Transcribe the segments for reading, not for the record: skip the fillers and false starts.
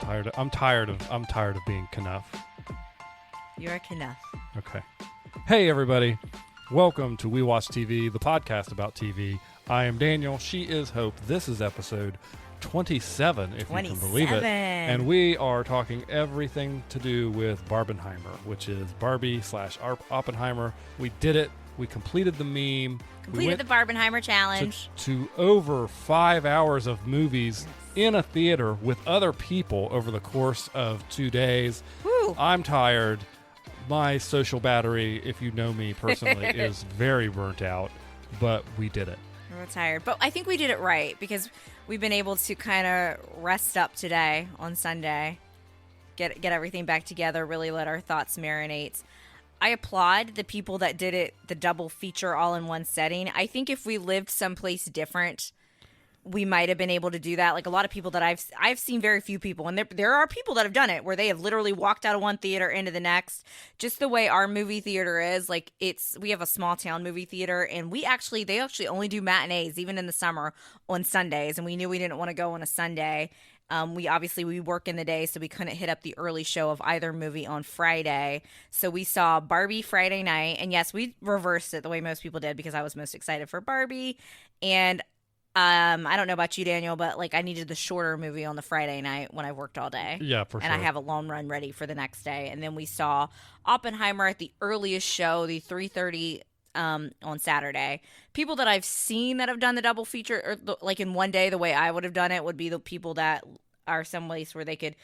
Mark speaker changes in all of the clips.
Speaker 1: I'm tired of being Knuff.
Speaker 2: You're a Knuff.
Speaker 1: Okay. Hey everybody, welcome to We Watch TV, the podcast about TV. I am Daniel. She is Hope. This is episode 27, if you can believe it. And we are talking everything to do with Barbenheimer, which is Barbie / Oppenheimer. We did it. We completed the meme.
Speaker 2: Completed the Barbenheimer challenge.
Speaker 1: To over 5 hours of movies in a theater with other people over the course of 2 days.
Speaker 2: Woo.
Speaker 1: I'm tired. My social battery, if you know me personally, is very burnt out, but we did it.
Speaker 2: We're tired. But I think we did it right because we've been able to kind of rest up today on Sunday, get everything back together, really let our thoughts marinate. I applaud the people that did it, the double feature all in one setting. I think if we lived someplace different, we might have been able to do that. Like a lot of people that I've seen very few people, and there are people that have done it where they have literally walked out of one theater into the next. Just the way our movie theater is, like we have a small town movie theater, and they actually only do matinees even in the summer on Sundays, and we knew we didn't want to go on a Sunday. We work in the day, so we couldn't hit up the early show of either movie on Friday. So we saw Barbie Friday night, and yes, we reversed it the way most people did because I was most excited for Barbie, and I don't know about you, Daniel, but like I needed the shorter movie on the Friday night when I worked all day.
Speaker 1: Yeah, for sure.
Speaker 2: And I have a long run ready for the next day. And then we saw Oppenheimer at the earliest show, the 3:30 on Saturday. People that I've seen that have done the double feature, or like in one day, the way I would have done it would be the people that are someplace where they could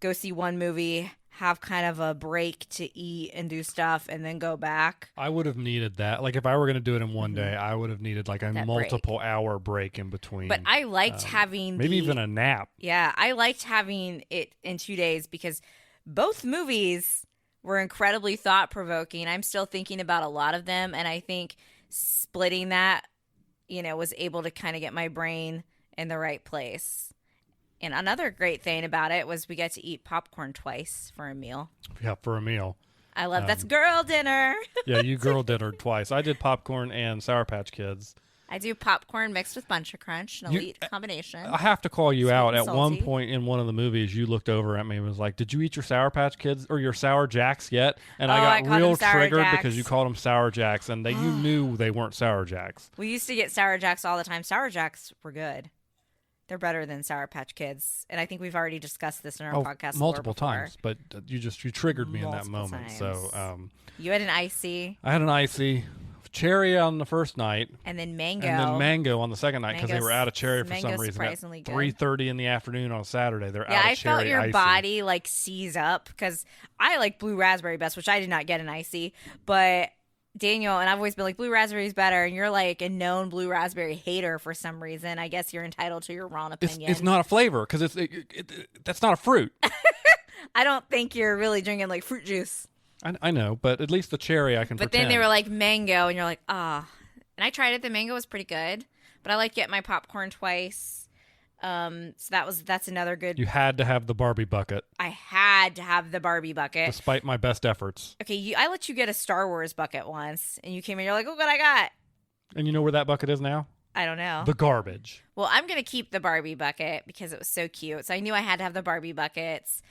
Speaker 2: go see one movie, have kind of a break to eat and do stuff, and then go back.
Speaker 1: I would have needed that. Like if I were going to do it in one day, I would have needed like a multiple hour break in between.
Speaker 2: But I liked having
Speaker 1: maybe even a nap.
Speaker 2: Yeah, I liked having it in 2 days because both movies were incredibly thought-provoking. I'm still thinking about a lot of them, and I think splitting that, was able to kind of get my brain in the right place. And another great thing about it was we got to eat popcorn twice for a meal.
Speaker 1: Yeah, for a meal.
Speaker 2: I love that's girl dinner.
Speaker 1: Yeah, you girl dinnered twice. I did popcorn and Sour Patch Kids.
Speaker 2: I do popcorn mixed with Bunch of Crunch, an elite combination.
Speaker 1: I have to call you out. At
Speaker 2: salty.
Speaker 1: One point in one of the movies, you looked over at me and was like, "Did you eat your Sour Patch Kids or your Sour Jacks yet?" And I got real triggered because you called them Sour Jacks, and you knew they weren't Sour Jacks.
Speaker 2: We used to get Sour Jacks all the time. Sour Jacks were good. They're better than Sour Patch Kids, and I think we've already discussed this in our podcast
Speaker 1: multiple times. But you triggered me in that moment.
Speaker 2: Times.
Speaker 1: So
Speaker 2: you had an icy.
Speaker 1: I had an icy. Cherry on the first night,
Speaker 2: and then mango,
Speaker 1: on the second night because they were out of cherry for some reason. At 3:30 in the afternoon on Saturday, they're out of cherry.
Speaker 2: Yeah, I felt your
Speaker 1: icy.
Speaker 2: body like seize up because I like blue raspberry best, which I did not get an icy, but Daniel and I've always been like blue raspberry is better, and you're like a known blue raspberry hater for some reason. I guess you're entitled to your wrong opinion.
Speaker 1: It's not a flavor because that's not a fruit.
Speaker 2: I don't think you're really drinking like fruit juice.
Speaker 1: I know, but at least the cherry I can pretend.
Speaker 2: But then they were like mango, and you're like, ah. And I tried it. The mango was pretty good, but I like getting my popcorn twice. So that's another good.
Speaker 1: You had to have the Barbie bucket.
Speaker 2: I had to have the Barbie bucket.
Speaker 1: Despite my best efforts.
Speaker 2: Okay, I let you get a Star Wars bucket once, and you came in, you're like, oh, what I got?
Speaker 1: And you know where that bucket is now?
Speaker 2: I don't know.
Speaker 1: The garbage.
Speaker 2: Well, I'm going to keep the Barbie bucket because it was so cute. So I knew I had to have the Barbie buckets.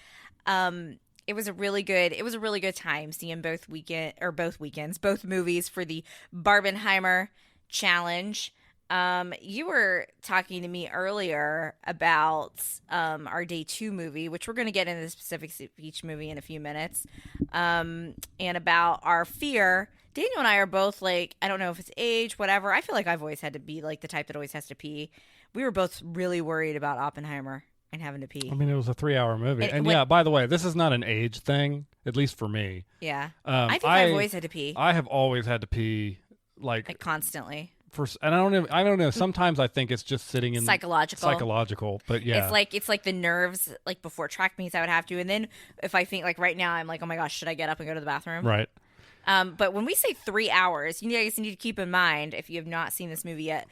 Speaker 2: It was a really good time seeing both movies for the Barbenheimer challenge. You were talking to me earlier about our day 2 movie, which we're going to get into the specifics of each movie in a few minutes, and about our fear. Daniel and I are both like, I don't know if it's age, whatever. I feel like I've always had to be like the type that always has to pee. We were both really worried about Oppenheimer and having to pee.
Speaker 1: I mean, it was a 3-hour movie. And yeah, by the way, this is not an age thing, at least for me.
Speaker 2: Yeah. I think I've always had to pee.
Speaker 1: I have always had to pee like
Speaker 2: constantly.
Speaker 1: And I don't know. Sometimes I think it's just sitting in psychological, but yeah,
Speaker 2: it's like the nerves. Like before track meets, I would have to, and then if I think like right now, I'm like, oh my gosh, should I get up and go to the bathroom?
Speaker 1: Right.
Speaker 2: But when we say 3 hours, you guys need to keep in mind if you have not seen this movie yet.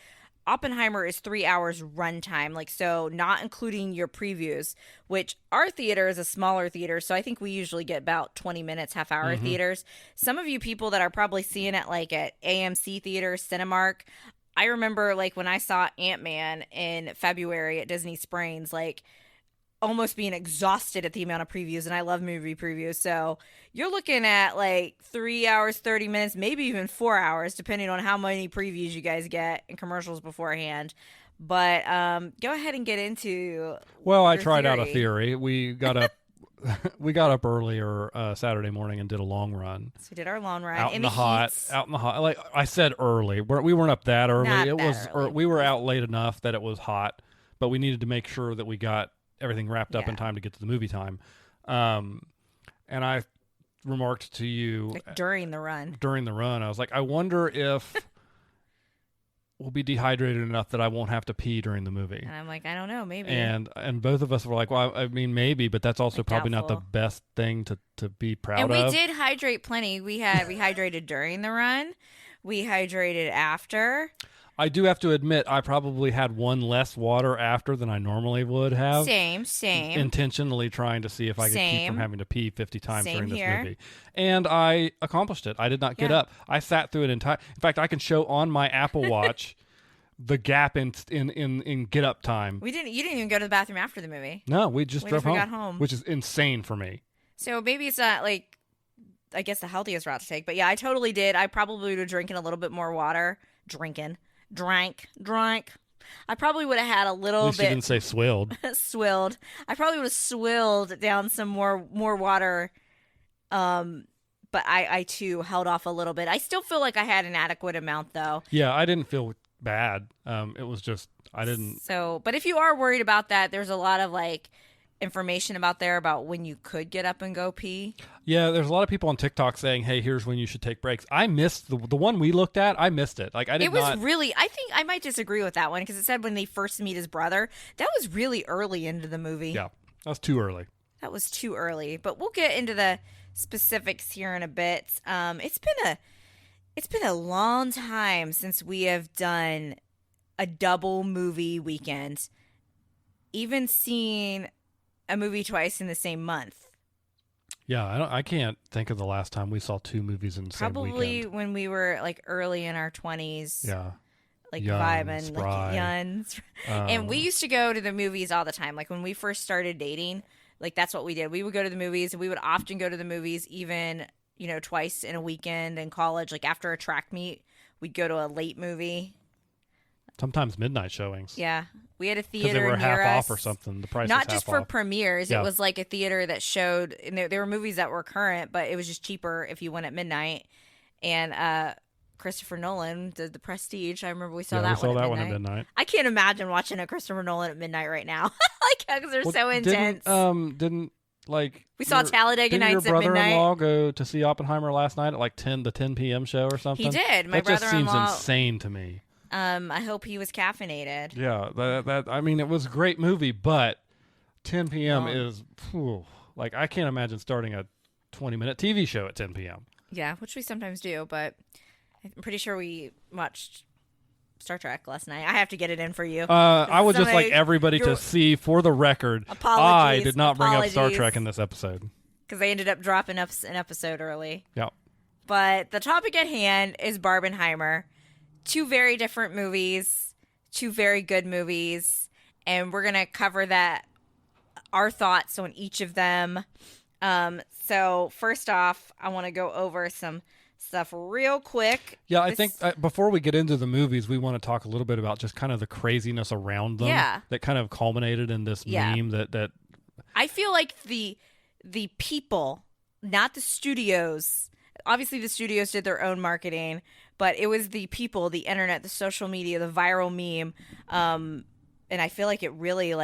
Speaker 2: Oppenheimer is 3 hours runtime, like so, not including your previews. Which our theater is a smaller theater, so I think we usually get about 20 minutes, half hour theaters. Some of you people that are probably seeing it like at AMC Theater, Cinemark. I remember like when I saw Ant-Man in February at Disney Springs, like almost being exhausted at the amount of previews, and I love movie previews. So you're looking at like 3 hours, 30 minutes, maybe even 4 hours, depending on how many previews you guys get and commercials beforehand. But go ahead and get into.
Speaker 1: Well, I tried out a theory. We got up. We got up earlier Saturday morning and did a long run.
Speaker 2: So we did our long run
Speaker 1: out in the hot. Like I said, early. We weren't up that early. We were out late enough that it was hot, but we needed to make sure that we got everything wrapped up in time to get to the movie time. And I remarked to you
Speaker 2: like during the run,
Speaker 1: I was like, I wonder if we'll be dehydrated enough that I won't have to pee during the movie. And
Speaker 2: I'm like, I don't know, maybe.
Speaker 1: And both of us were like, well, I mean, maybe, but that's also probably not the best thing to be proud of.
Speaker 2: And we did hydrate plenty. We hydrated during the run. We hydrated after.
Speaker 1: I do have to admit, I probably had one less water after than I normally would have.
Speaker 2: Same.
Speaker 1: Intentionally trying to see if I could keep from having to pee 50 times during this movie. And I accomplished it. I did not get up. I sat through it entire. In fact, I can show on my Apple Watch the gap in get up time.
Speaker 2: You didn't even go to the bathroom after the movie.
Speaker 1: No, we just drove home.
Speaker 2: Got home,
Speaker 1: which is insane for me.
Speaker 2: So maybe it's not like, I guess, the healthiest route to take. But yeah, I totally did. I probably would have drinking a little bit more water. Drank. I probably would have had a little bit.
Speaker 1: At least you didn't say swilled.
Speaker 2: Swilled. I probably would have swilled down some more water. But I too held off a little bit. I still feel like I had an adequate amount though.
Speaker 1: Yeah, I didn't feel bad. It was just I didn't.
Speaker 2: So, but if you are worried about that, there's a lot of like information about when you could get up and go pee.
Speaker 1: Yeah, there's a lot of people on TikTok saying, "Hey, here's when you should take breaks." I missed the one we looked at. I missed it. Like I did. It was
Speaker 2: really. I think I might disagree with that one because it said when they first meet his brother. That was really early into the movie.
Speaker 1: Yeah, that was too early.
Speaker 2: But we'll get into the specifics here in a bit. It's been a long time since we have done a double movie weekend. Even seeing a movie twice in the same month.
Speaker 1: Yeah, I can't think of the last time we saw two movies in the same weekend.
Speaker 2: Probably when we were like early in our 20s.
Speaker 1: Yeah.
Speaker 2: Like vibing, like young. And we used to go to the movies all the time. Like when we first started dating, like that's what we did. We would go to the movies, and we would often go to the movies even, twice in a weekend in college. Like after a track meet, we'd go to a late movie.
Speaker 1: Sometimes midnight showings.
Speaker 2: Yeah. We had a theater
Speaker 1: they were
Speaker 2: near
Speaker 1: half
Speaker 2: us.
Speaker 1: off or something. The price
Speaker 2: Not
Speaker 1: was half
Speaker 2: just for
Speaker 1: off.
Speaker 2: premieres. Yeah. It was like a theater that showed, and there were movies that were current, but it was just cheaper if you went at midnight. And Christopher Nolan did The Prestige. I remember we saw that one at midnight. I can't imagine watching a Christopher Nolan at midnight right now. Because they're so intense. We saw Talladega Nights at midnight. Didn't your
Speaker 1: brother-in-law go to see Oppenheimer last night at like the 10 p.m. show or something?
Speaker 2: He did.
Speaker 1: That just seems insane to me.
Speaker 2: I hope he was caffeinated.
Speaker 1: Yeah, I mean, it was a great movie, but 10 p.m. is, like, I can't imagine starting a 20-minute TV show at 10 p.m.
Speaker 2: Yeah, which we sometimes do, but I'm pretty sure we watched Star Trek last night. I have to get it in for you.
Speaker 1: I would just like everybody to see, for the record, I did not bring up Star Trek in this episode.
Speaker 2: Because they ended up dropping up an episode early.
Speaker 1: Yeah.
Speaker 2: But the topic at hand is Barbenheimer. Two very different movies, two very good movies, and we're going to cover our thoughts on each of them. So first off, I want to go over some stuff real quick.
Speaker 1: Yeah, I think before we get into the movies, we want to talk a little bit about just kind of the craziness around them that kind of culminated in this meme that
Speaker 2: I feel like the people, not the studios. Obviously, the studios did their own marketing, but it was the people, the internet, the social media, the viral meme. And I feel like it really,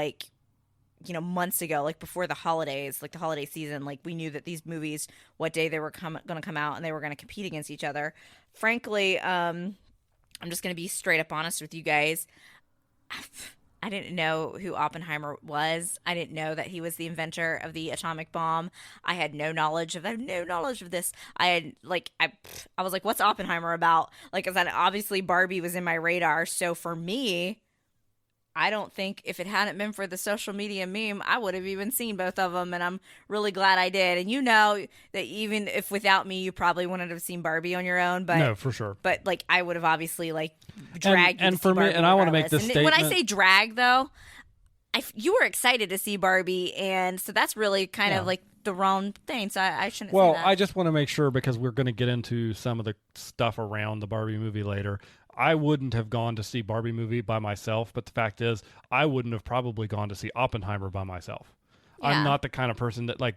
Speaker 2: months ago, like before the holidays, like the holiday season, like we knew that these movies, what day they were going to come out, and they were going to compete against each other. Frankly, I'm just going to be straight up honest with you guys. I didn't know who Oppenheimer was. I didn't know that he was the inventor of the atomic bomb. I had no knowledge of this. I was like, what's Oppenheimer about? Like, because obviously Barbie was in my radar. So for me, I don't think if it hadn't been for the social media meme, I would have even seen both of them. And I'm really glad I did. And you know that even if without me, you probably wouldn't have seen Barbie on your own. But
Speaker 1: no, for sure.
Speaker 2: But I would have obviously dragged you
Speaker 1: and
Speaker 2: to
Speaker 1: for
Speaker 2: see
Speaker 1: me,
Speaker 2: Barbie
Speaker 1: and I want to make this statement.
Speaker 2: When I say drag, though, you were excited to see Barbie, and so that's really kind of like the wrong thing. So I shouldn't.
Speaker 1: Well,
Speaker 2: say that.
Speaker 1: I just want to make sure, because we're going to get into some of the stuff around the Barbie movie later. I wouldn't have gone to see Barbie movie by myself, but the fact is, I wouldn't have probably gone to see Oppenheimer by myself.
Speaker 2: Yeah.
Speaker 1: I'm not the kind of person that like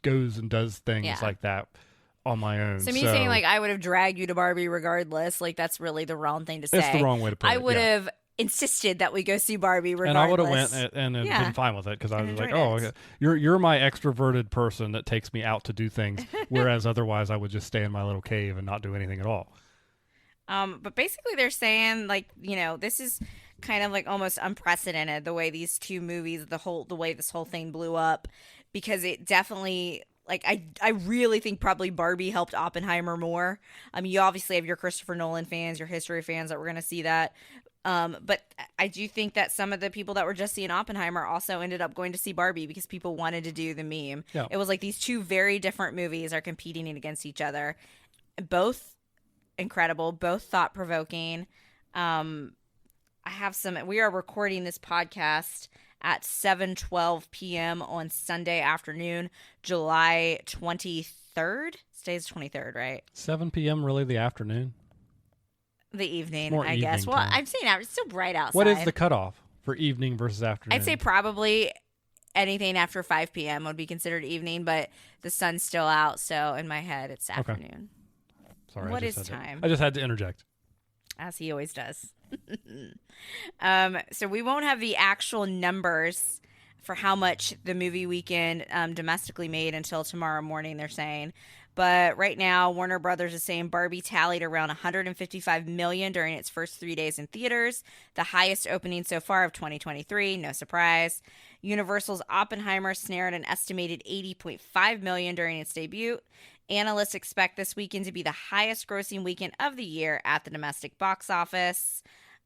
Speaker 1: goes and does things like that on my own.
Speaker 2: So me saying like I would have dragged you to Barbie regardless, like that's really the wrong thing to say.
Speaker 1: It's the wrong way to put it.
Speaker 2: I would have insisted that we go see Barbie regardless.
Speaker 1: And I would have went and been fine with it, because I was like, oh, okay. You're my extroverted person that takes me out to do things, whereas otherwise I would just stay in my little cave and not do anything at all.
Speaker 2: But basically they're saying like, this is kind of like almost unprecedented, the way these two movies, the way this whole thing blew up, because it definitely, like, I really think probably Barbie helped Oppenheimer more. I mean, you obviously have your Christopher Nolan fans, your history fans that were going to see that. But I do think that some of the people that were just seeing Oppenheimer also ended up going to see Barbie because people wanted to do the meme.
Speaker 1: Yeah.
Speaker 2: It was like these two very different movies are competing against each other. Both incredible, both thought-provoking. We are recording this podcast at 7:12 p.m. on Sunday afternoon, July 23rd. Today's 23rd, right?
Speaker 1: 7 p.m. really the afternoon?
Speaker 2: The evening,
Speaker 1: more
Speaker 2: I guess.
Speaker 1: evening
Speaker 2: Well,
Speaker 1: time.
Speaker 2: I'm saying it's still bright outside.
Speaker 1: What is the cutoff for evening versus afternoon?
Speaker 2: I'd say probably anything after 5 p.m. would be considered evening, but the sun's still out, so in my head, it's afternoon.
Speaker 1: Sorry,
Speaker 2: What is time?
Speaker 1: I just had to interject.
Speaker 2: As he always does. So we won't have the actual numbers for how much the movie weekend domestically made until tomorrow morning, they're saying. But right now, Warner Brothers is saying Barbie tallied around $155 million during its first 3 days in theaters, the highest opening so far of 2023. No surprise. Universal's Oppenheimer snared an estimated $80.5 million during its debut. Analysts expect this weekend to be the highest grossing weekend of the year at the domestic box office.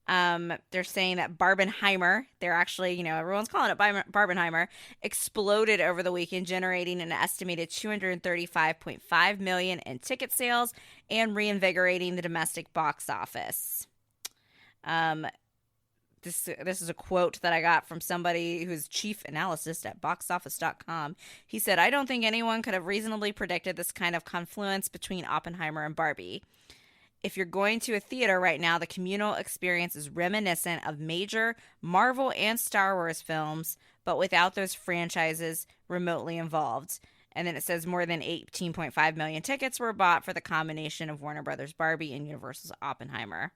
Speaker 2: They're saying that Barbenheimer, they're actually, everyone's calling it Barbenheimer, exploded over the weekend, generating an estimated $235.5 million in ticket sales and reinvigorating the domestic box office. This is a quote that I got from somebody who's chief analyst at boxoffice.com. He said, "I don't think anyone could have reasonably predicted this kind of confluence between Oppenheimer and Barbie. If you're going to a theater right now, the communal experience is reminiscent of major Marvel and Star Wars films, but without those franchises remotely involved." And then it says more than 18.5 million tickets were bought for the combination of Warner Brothers Barbie and Universal's Oppenheimer.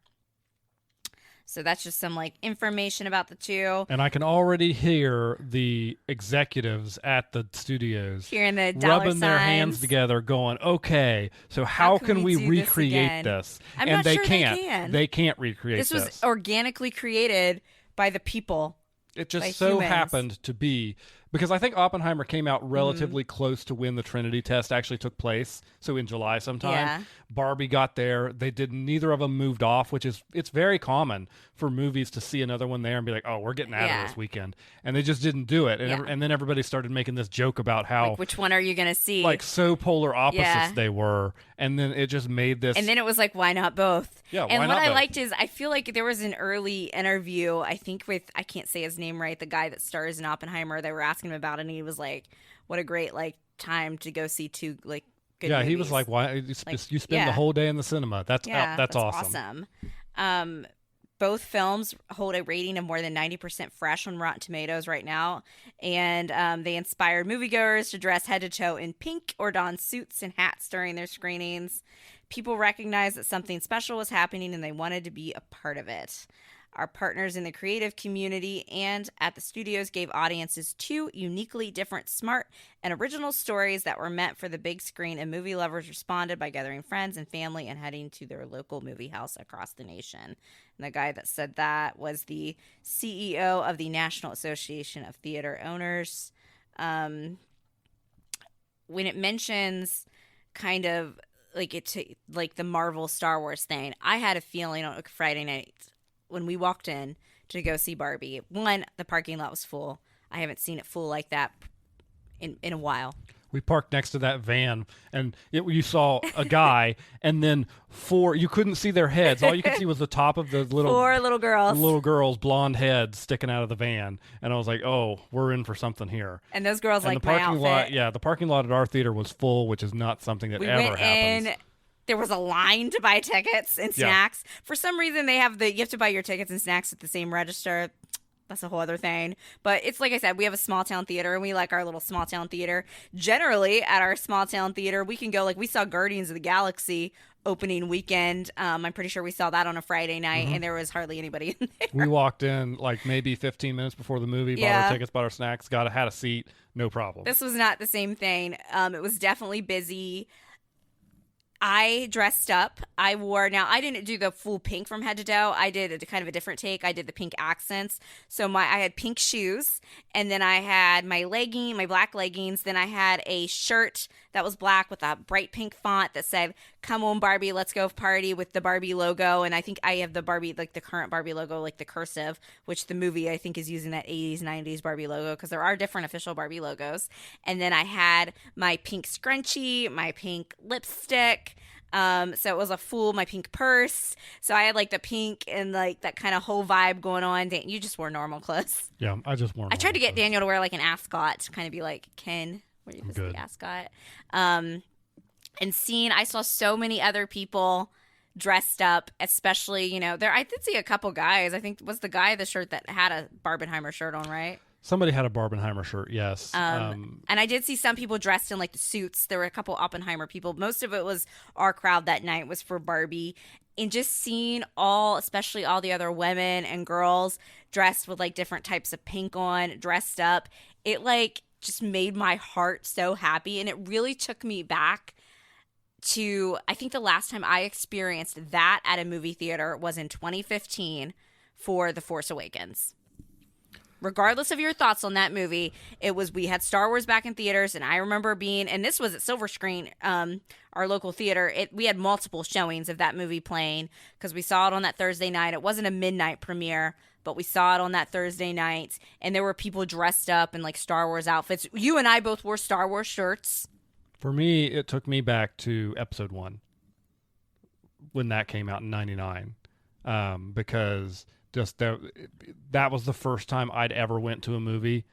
Speaker 2: So that's just some information about the two.
Speaker 1: And I can already hear the executives at the studios
Speaker 2: hearing the dollar
Speaker 1: rubbing their hands together going, okay, so how can we recreate this?
Speaker 2: I'm
Speaker 1: and
Speaker 2: not
Speaker 1: they
Speaker 2: sure
Speaker 1: can't.
Speaker 2: they can.
Speaker 1: They can't recreate this.
Speaker 2: This was organically created by the people.
Speaker 1: It just so happened to be, because I think Oppenheimer came out relatively close to when the Trinity test actually took place. So in July sometime.
Speaker 2: Yeah.
Speaker 1: Barbie got there. Neither of them moved off, it's very common for movies to see another one there and be like, oh, we're getting out of this weekend. And they just didn't do it. And then everybody started making this joke about how,
Speaker 2: which one are you going to see?
Speaker 1: So polar opposites they were. And then it just made this.
Speaker 2: And then it was like, why not both?
Speaker 1: Yeah,
Speaker 2: and
Speaker 1: why
Speaker 2: what
Speaker 1: not
Speaker 2: I
Speaker 1: both?
Speaker 2: liked is I feel like there was an early interview, I think with, I can't say his name right, the guy that stars in Oppenheimer. They were asking him about it, and he was like, what a great time to go see two good movies.
Speaker 1: He was like, why you spend the whole day in the cinema. That's awesome.
Speaker 2: Both films hold a rating of more than 90% fresh on Rotten Tomatoes right now, and they inspired moviegoers to dress head to toe in pink or don suits and hats during their screenings. People recognized that something special was happening, and they wanted to be a part of it. Our partners in the creative community and at the studios gave audiences two uniquely different, smart, and original stories that were meant for the big screen, and movie lovers responded by gathering friends and family and heading to their local movie house across the nation. And the guy that said that was the CEO of the National Association of Theater Owners. When it mentions kind of like the Marvel Star Wars thing, I had a feeling on Friday night when we walked in to go see Barbie. One, the parking lot was full. I haven't seen it full like that in a while.
Speaker 1: We parked next to that van, and you saw a guy, and then you couldn't see their heads. All you could see was the top of the
Speaker 2: four little girls,
Speaker 1: blonde heads sticking out of the van. And I was like, oh, we're in for something here.
Speaker 2: And those girls like
Speaker 1: the parking
Speaker 2: my outfit.
Speaker 1: lot. Yeah, the parking lot at our theater was full, which is not something that ever happens.
Speaker 2: There was a line to buy tickets and snacks. For some reason, you have to buy your tickets and snacks at the same register. That's a whole other thing. But it's like I said, we have a small town theater, and we like our little small town theater. Generally, at our small town theater, we can go, like, we saw Guardians of the Galaxy opening weekend. I'm pretty sure we saw that on a Friday night, and there was hardly anybody in there.
Speaker 1: We walked in like maybe 15 minutes before the movie, bought our tickets, bought our snacks, had a seat, no problem.
Speaker 2: This was not the same thing. It was definitely busy. I dressed up. I didn't do the full pink from head to toe. I did kind of a different take. I did the pink accents. So I had pink shoes, and then I had my black leggings. Then I had a shirt that was black with a bright pink font that said, "Come on, Barbie, let's go party," with the Barbie logo. And I think I have the Barbie, like the current Barbie logo, like the cursive, which the movie I think is using that 80s, 90s Barbie logo, because there are different official Barbie logos. And then I had my pink scrunchie, my pink lipstick. So it was my pink purse. So I had like the pink and like that kind of whole vibe going on. You just wore normal clothes.
Speaker 1: Yeah, I just wore normal
Speaker 2: I tried to get
Speaker 1: clothes.
Speaker 2: Daniel to wear like an ascot to kind of be like, Ken, were you the ascot? And I saw so many other people dressed up, especially, I did see a couple guys. I think was the guy the shirt that had a Barbenheimer shirt on, right?
Speaker 1: Somebody had a Barbenheimer shirt, yes.
Speaker 2: And I did see some people dressed in like the suits. There were a couple Oppenheimer people. Most of it was our crowd that night was for Barbie. And just seeing especially all the other women and girls dressed with like different types of pink on, dressed up, it like just made my heart so happy. And it really took me back to, I think the last time I experienced that at a movie theater was in 2015 for The Force Awakens. Regardless of your thoughts on that movie, we had Star Wars back in theaters, and I remember and this was at Silver Screen, our local theater. We had multiple showings of that movie playing because we saw it on that Thursday night. It wasn't a midnight premiere, but we saw it on that Thursday night, and there were people dressed up in like Star Wars outfits. You and I both wore Star Wars shirts.
Speaker 1: For me, it took me back to Episode 1 when that came out in 99, because just that was the first time I'd ever went to a movie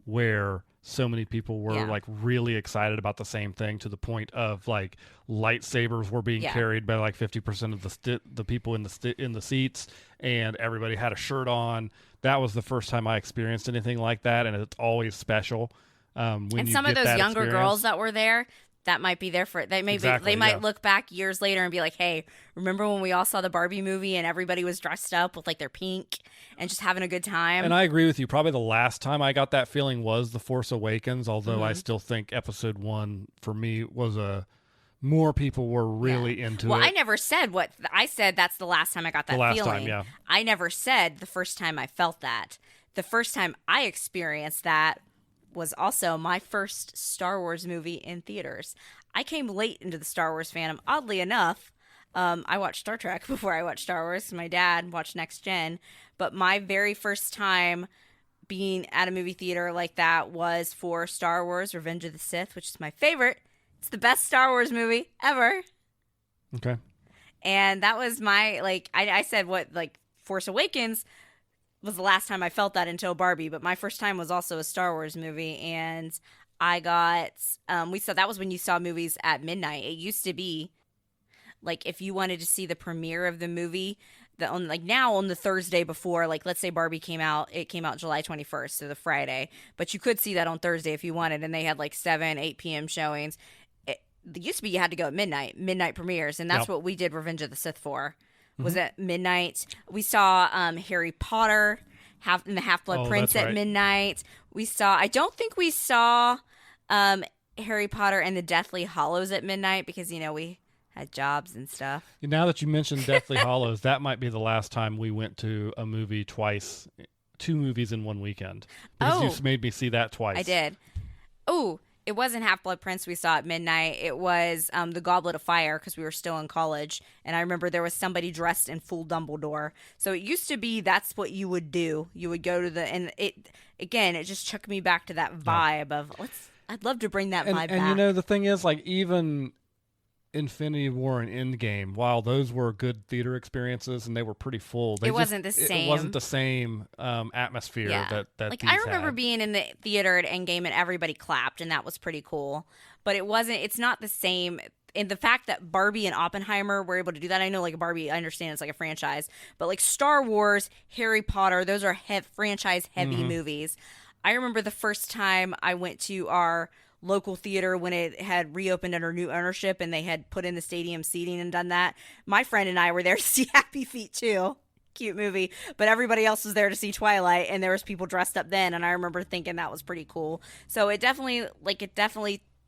Speaker 1: where so many people were like really excited about the same thing, to the point of like lightsabers were being carried by like 50% of the people in the seats, and everybody had a shirt on. That was the first time I experienced anything like that, and it's always special.
Speaker 2: And some of those younger girls that were there, that might be there for they might look back years later and be like, hey, remember when we all saw the Barbie movie and everybody was dressed up with like their pink and just having a good time?
Speaker 1: And I agree with you. Probably the last time I got that feeling was The Force Awakens, although I still think Episode 1 for me was more people were really into it.
Speaker 2: Well, I never said what I said. That's the last time I got that feeling. The last time, yeah. I never said the first time I felt that. The first time I experienced that was also my first Star Wars movie in theaters. I came late into the Star Wars fandom. Oddly enough, I watched Star Trek before I watched Star Wars. My dad watched Next Gen. But my very first time being at a movie theater like that was for Star Wars Revenge of the Sith, which is my favorite. It's the best Star Wars movie ever.
Speaker 1: Okay.
Speaker 2: And that was my, I said Force Awakens was the last time I felt that until Barbie, but my first time was also a Star Wars movie, and I got that was when you saw movies at midnight. It used to be like if you wanted to see the premiere of the movie, now on the Thursday before, like let's say Barbie came out, it came out July 21st, so the Friday, but you could see that on Thursday if you wanted, and they had like 8 p.m. showings. It used to be you had to go at midnight premieres, and that's what we did Revenge of the Sith for. Was at midnight. We saw Harry Potter and the Half-Blood Prince at midnight. I don't think we saw Harry Potter and the Deathly Hallows at midnight because, we had jobs and stuff.
Speaker 1: Now that you mentioned Deathly Hallows, that might be the last time we went to a movie twice, 2 movies in one weekend. Because you made me see that twice.
Speaker 2: I did. Oh, it wasn't Half-Blood Prince we saw at midnight. It was The Goblet of Fire because we were still in college. And I remember there was somebody dressed in full Dumbledore. So it used to be that's what you would do. You would go to and it just took me back to that vibe of I'd love to bring that vibe back.
Speaker 1: And you know, the thing is, like, even Infinity War and Endgame, while those were good theater experiences and they were pretty full,
Speaker 2: it wasn't the same.
Speaker 1: It wasn't the same atmosphere that
Speaker 2: like
Speaker 1: these
Speaker 2: I remember
Speaker 1: had.
Speaker 2: being in the theater at Endgame and everybody clapped, and that was pretty cool. But it's not the same. And the fact that Barbie and Oppenheimer were able to do that, I know, like, Barbie, I understand it's like a franchise, but like Star Wars, Harry Potter, those are franchise heavy movies. I remember the first time I went to our local theater when it had reopened under new ownership and they had put in the stadium seating and done that. My friend and I were there to see Happy Feet 2. Cute movie, but everybody else was there to see Twilight, and there was people dressed up then, and I remember thinking that was pretty cool. So it definitely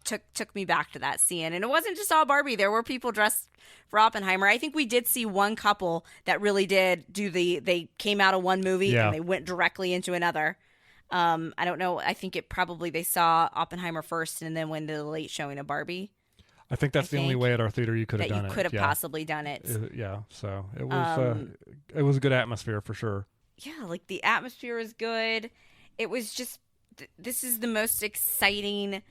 Speaker 2: took me back to that scene. And it wasn't just all Barbie. There were people dressed for Oppenheimer. I think we did see one couple that really did they came out of one movie and they went directly into another. I don't know. I think they saw Oppenheimer first and then went to the late showing of Barbie.
Speaker 1: I think that's the only way at our theater you could have done it.
Speaker 2: You could have possibly done it.
Speaker 1: So it was a good atmosphere for sure.
Speaker 2: Yeah, like the atmosphere was good. It was just, this is the most excitement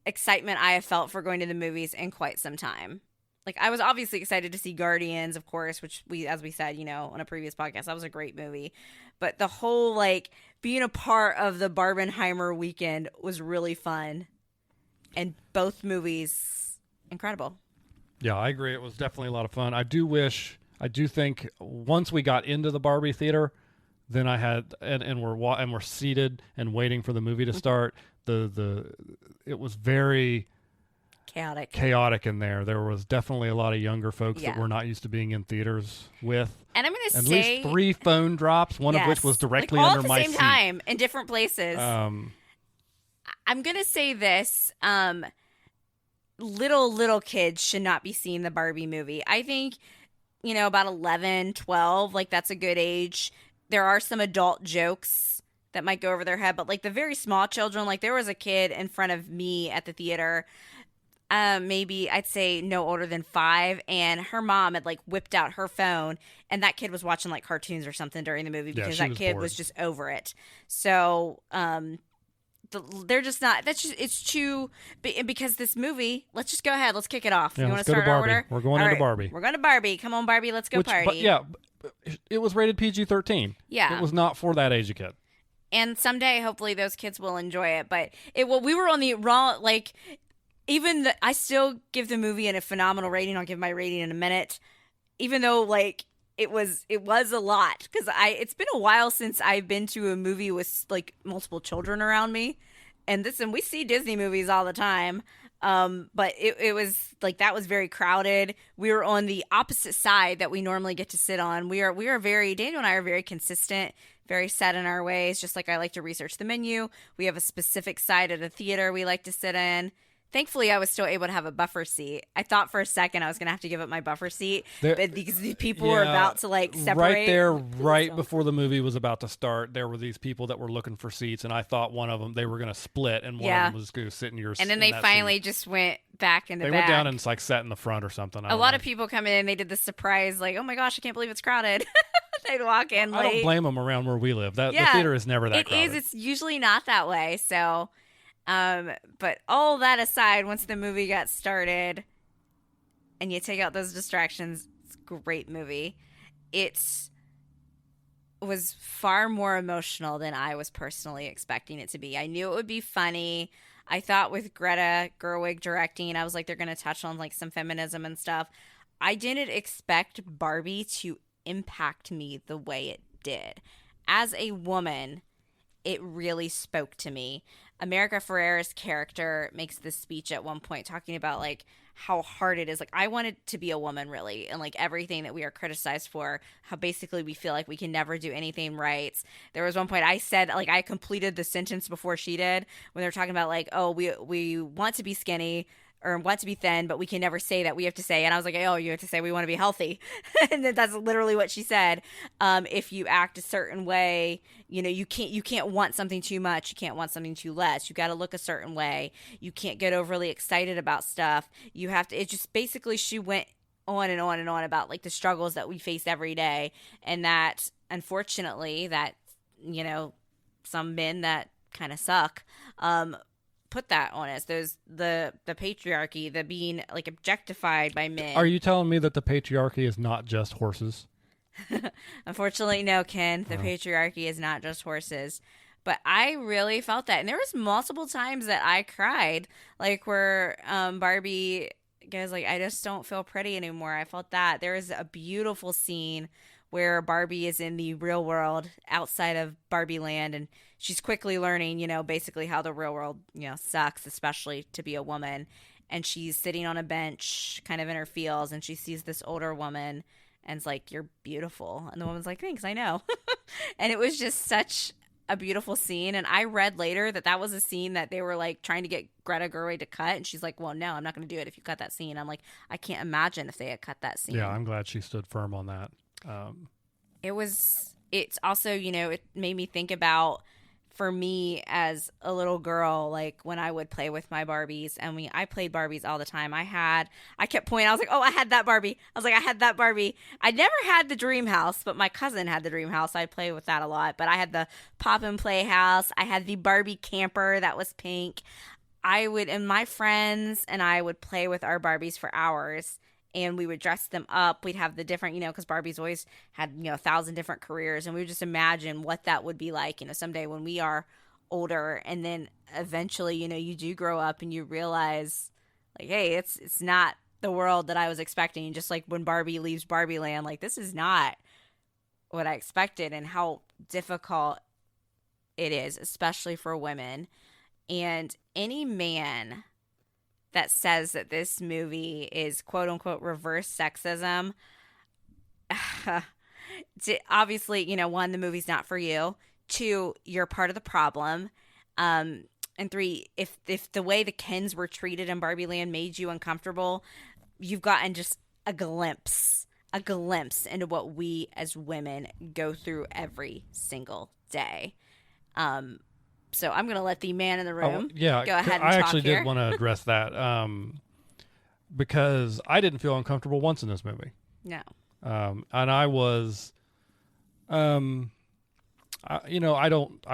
Speaker 2: I have felt for going to the movies in quite some time. Like, I was obviously excited to see Guardians, of course, which as we said, on a previous podcast, that was a great movie. But the whole, like, being a part of the Barbenheimer weekend was really fun. And both movies, incredible.
Speaker 1: Yeah, I agree. It was definitely a lot of fun. I do think once we got into the Barbie theater, then I had, and we're seated and waiting for the movie to start. It was very chaotic in there. There was definitely a lot of younger folks that we're not used to being in theaters with.
Speaker 2: And I'm going to say,
Speaker 1: at least 3 phone drops, one of which was directly
Speaker 2: all
Speaker 1: under my seat.
Speaker 2: All at the same time in different places. I'm going to say this. Little kids should not be seeing the Barbie movie. I think, about 11, 12, like, that's a good age. There are some adult jokes that might go over their head, but like the very small children, like there was a kid in front of me at the theater, maybe I'd say no older than 5, and her mom had like whipped out her phone, and that kid was watching like cartoons or something during the movie because that kid was just over it. So they're just not. It's too, because this movie. Let's just go ahead. Let's kick it off.
Speaker 1: Yeah,
Speaker 2: you
Speaker 1: want to start our order? We're going into Barbie.
Speaker 2: We're going to Barbie. Come on, Barbie. Let's go party.
Speaker 1: But yeah, it was rated PG-13.
Speaker 2: Yeah,
Speaker 1: it was not for that age of kid.
Speaker 2: And someday, hopefully, those kids will enjoy it. But we were on the wrong, like, I still give the movie a phenomenal rating. I'll give my rating in a minute. Even though, like, it was a lot. Because it's been a while since I've been to a movie with, like, multiple children around me. And we see Disney movies all the time. But it was, like, that was very crowded. We were on the opposite side that we normally get to sit on. Daniel and I are very consistent, very set in our ways. Just like I like to research the menu. We have a specific side at a theater we like to sit in. Thankfully, I was still able to have a buffer seat. I thought for a second I was going to have to give up my buffer seat, but because these people were about to, like, separate.
Speaker 1: Right there, before the movie was about to start, there were these people that were looking for seats, and I thought one of them, they were going to split, and one of them was going to sit in your seat.
Speaker 2: And then they finally just went back in the back.
Speaker 1: They went down and, like, sat in the front or something.
Speaker 2: A lot of people come in and they did the surprise, like, oh my gosh, I can't believe it's crowded. They'd walk in late.
Speaker 1: I don't blame them around where we live. The theater is never that crowded.
Speaker 2: It's usually not that way, so... but all that aside, once the movie got started and you take out those distractions, it's a great movie. It was far more emotional than I was personally expecting it to be. I knew it would be funny. I thought with Greta Gerwig directing, I was like, they're going to touch on like some feminism and stuff. I didn't expect Barbie to impact me the way it did. As a woman, it really spoke to me. America Ferrera's character makes this speech at one point talking about like how hard it is. Like, I wanted to be a woman, really, and like everything that we are criticized for, how basically we feel like we can never do anything right. There was one point I said, like, I completed the sentence before she did when they were talking about like, oh, we want to be skinny or want to be thin, but we can never say that. We have to say, and I was like, oh, you have to say we want to be healthy. And that's literally what she said. If you act a certain way, you can't want something too much. You can't want something too less. You got to look a certain way. You can't get overly excited about stuff. You have to, it just basically, she went on and on and on about like the struggles that we face every day. And that, unfortunately, that, some men that kind of suck, put that on us. The patriarchy, the being like objectified by men.
Speaker 1: Are you telling me that the patriarchy is not just horses?
Speaker 2: Unfortunately, no, Ken. The patriarchy is not just horses. But I really felt that. And there was multiple times that I cried, like where Barbie goes like, I just don't feel pretty anymore. I felt that. There is a beautiful scene where Barbie is in the real world outside of Barbie land, and she's quickly learning, basically how the real world, sucks, especially to be a woman. And she's sitting on a bench kind of in her feels, and she sees this older woman and it's like, you're beautiful. And the woman's like, thanks, I know. And it was just such a beautiful scene. And I read later that was a scene that they were like trying to get Greta Gerwig to cut, and she's like, well, no, I'm not going to do it if you cut that scene. I'm like, I can't imagine if they had cut that scene.
Speaker 1: Yeah, I'm glad she stood firm on that.
Speaker 2: It's also, it made me think about, for me as a little girl, like when I would play with my Barbies, and I played Barbies all the time. I kept pointing, I was like, oh, I had that Barbie. I had that Barbie. I never had the dream house, but my cousin had the dream house. I'd play with that a lot, but I had the pop and play house. I had the Barbie camper that was pink. And my friends and I would play with our Barbies for hours. And we would dress them up. We'd have the different, because Barbie's always had, 1,000 different careers. And we would just imagine what that would be like, someday when we are older. And then eventually, you do grow up and you realize, like, hey, it's not the world that I was expecting. Just like when Barbie leaves Barbie land, like, this is not what I expected, and how difficult it is, especially for women. And any man that says that this movie is quote unquote reverse sexism, obviously, one, the movie's not for you. Two, you're part of the problem. And three, if the way the Kens were treated in Barbie Land made you uncomfortable, you've gotten just a glimpse into what we as women go through every single day. So I'm going to let the man in the room go ahead and
Speaker 1: I
Speaker 2: talk
Speaker 1: actually
Speaker 2: here.
Speaker 1: did want to address that because I didn't feel uncomfortable once in this movie.
Speaker 2: No.
Speaker 1: And I was, I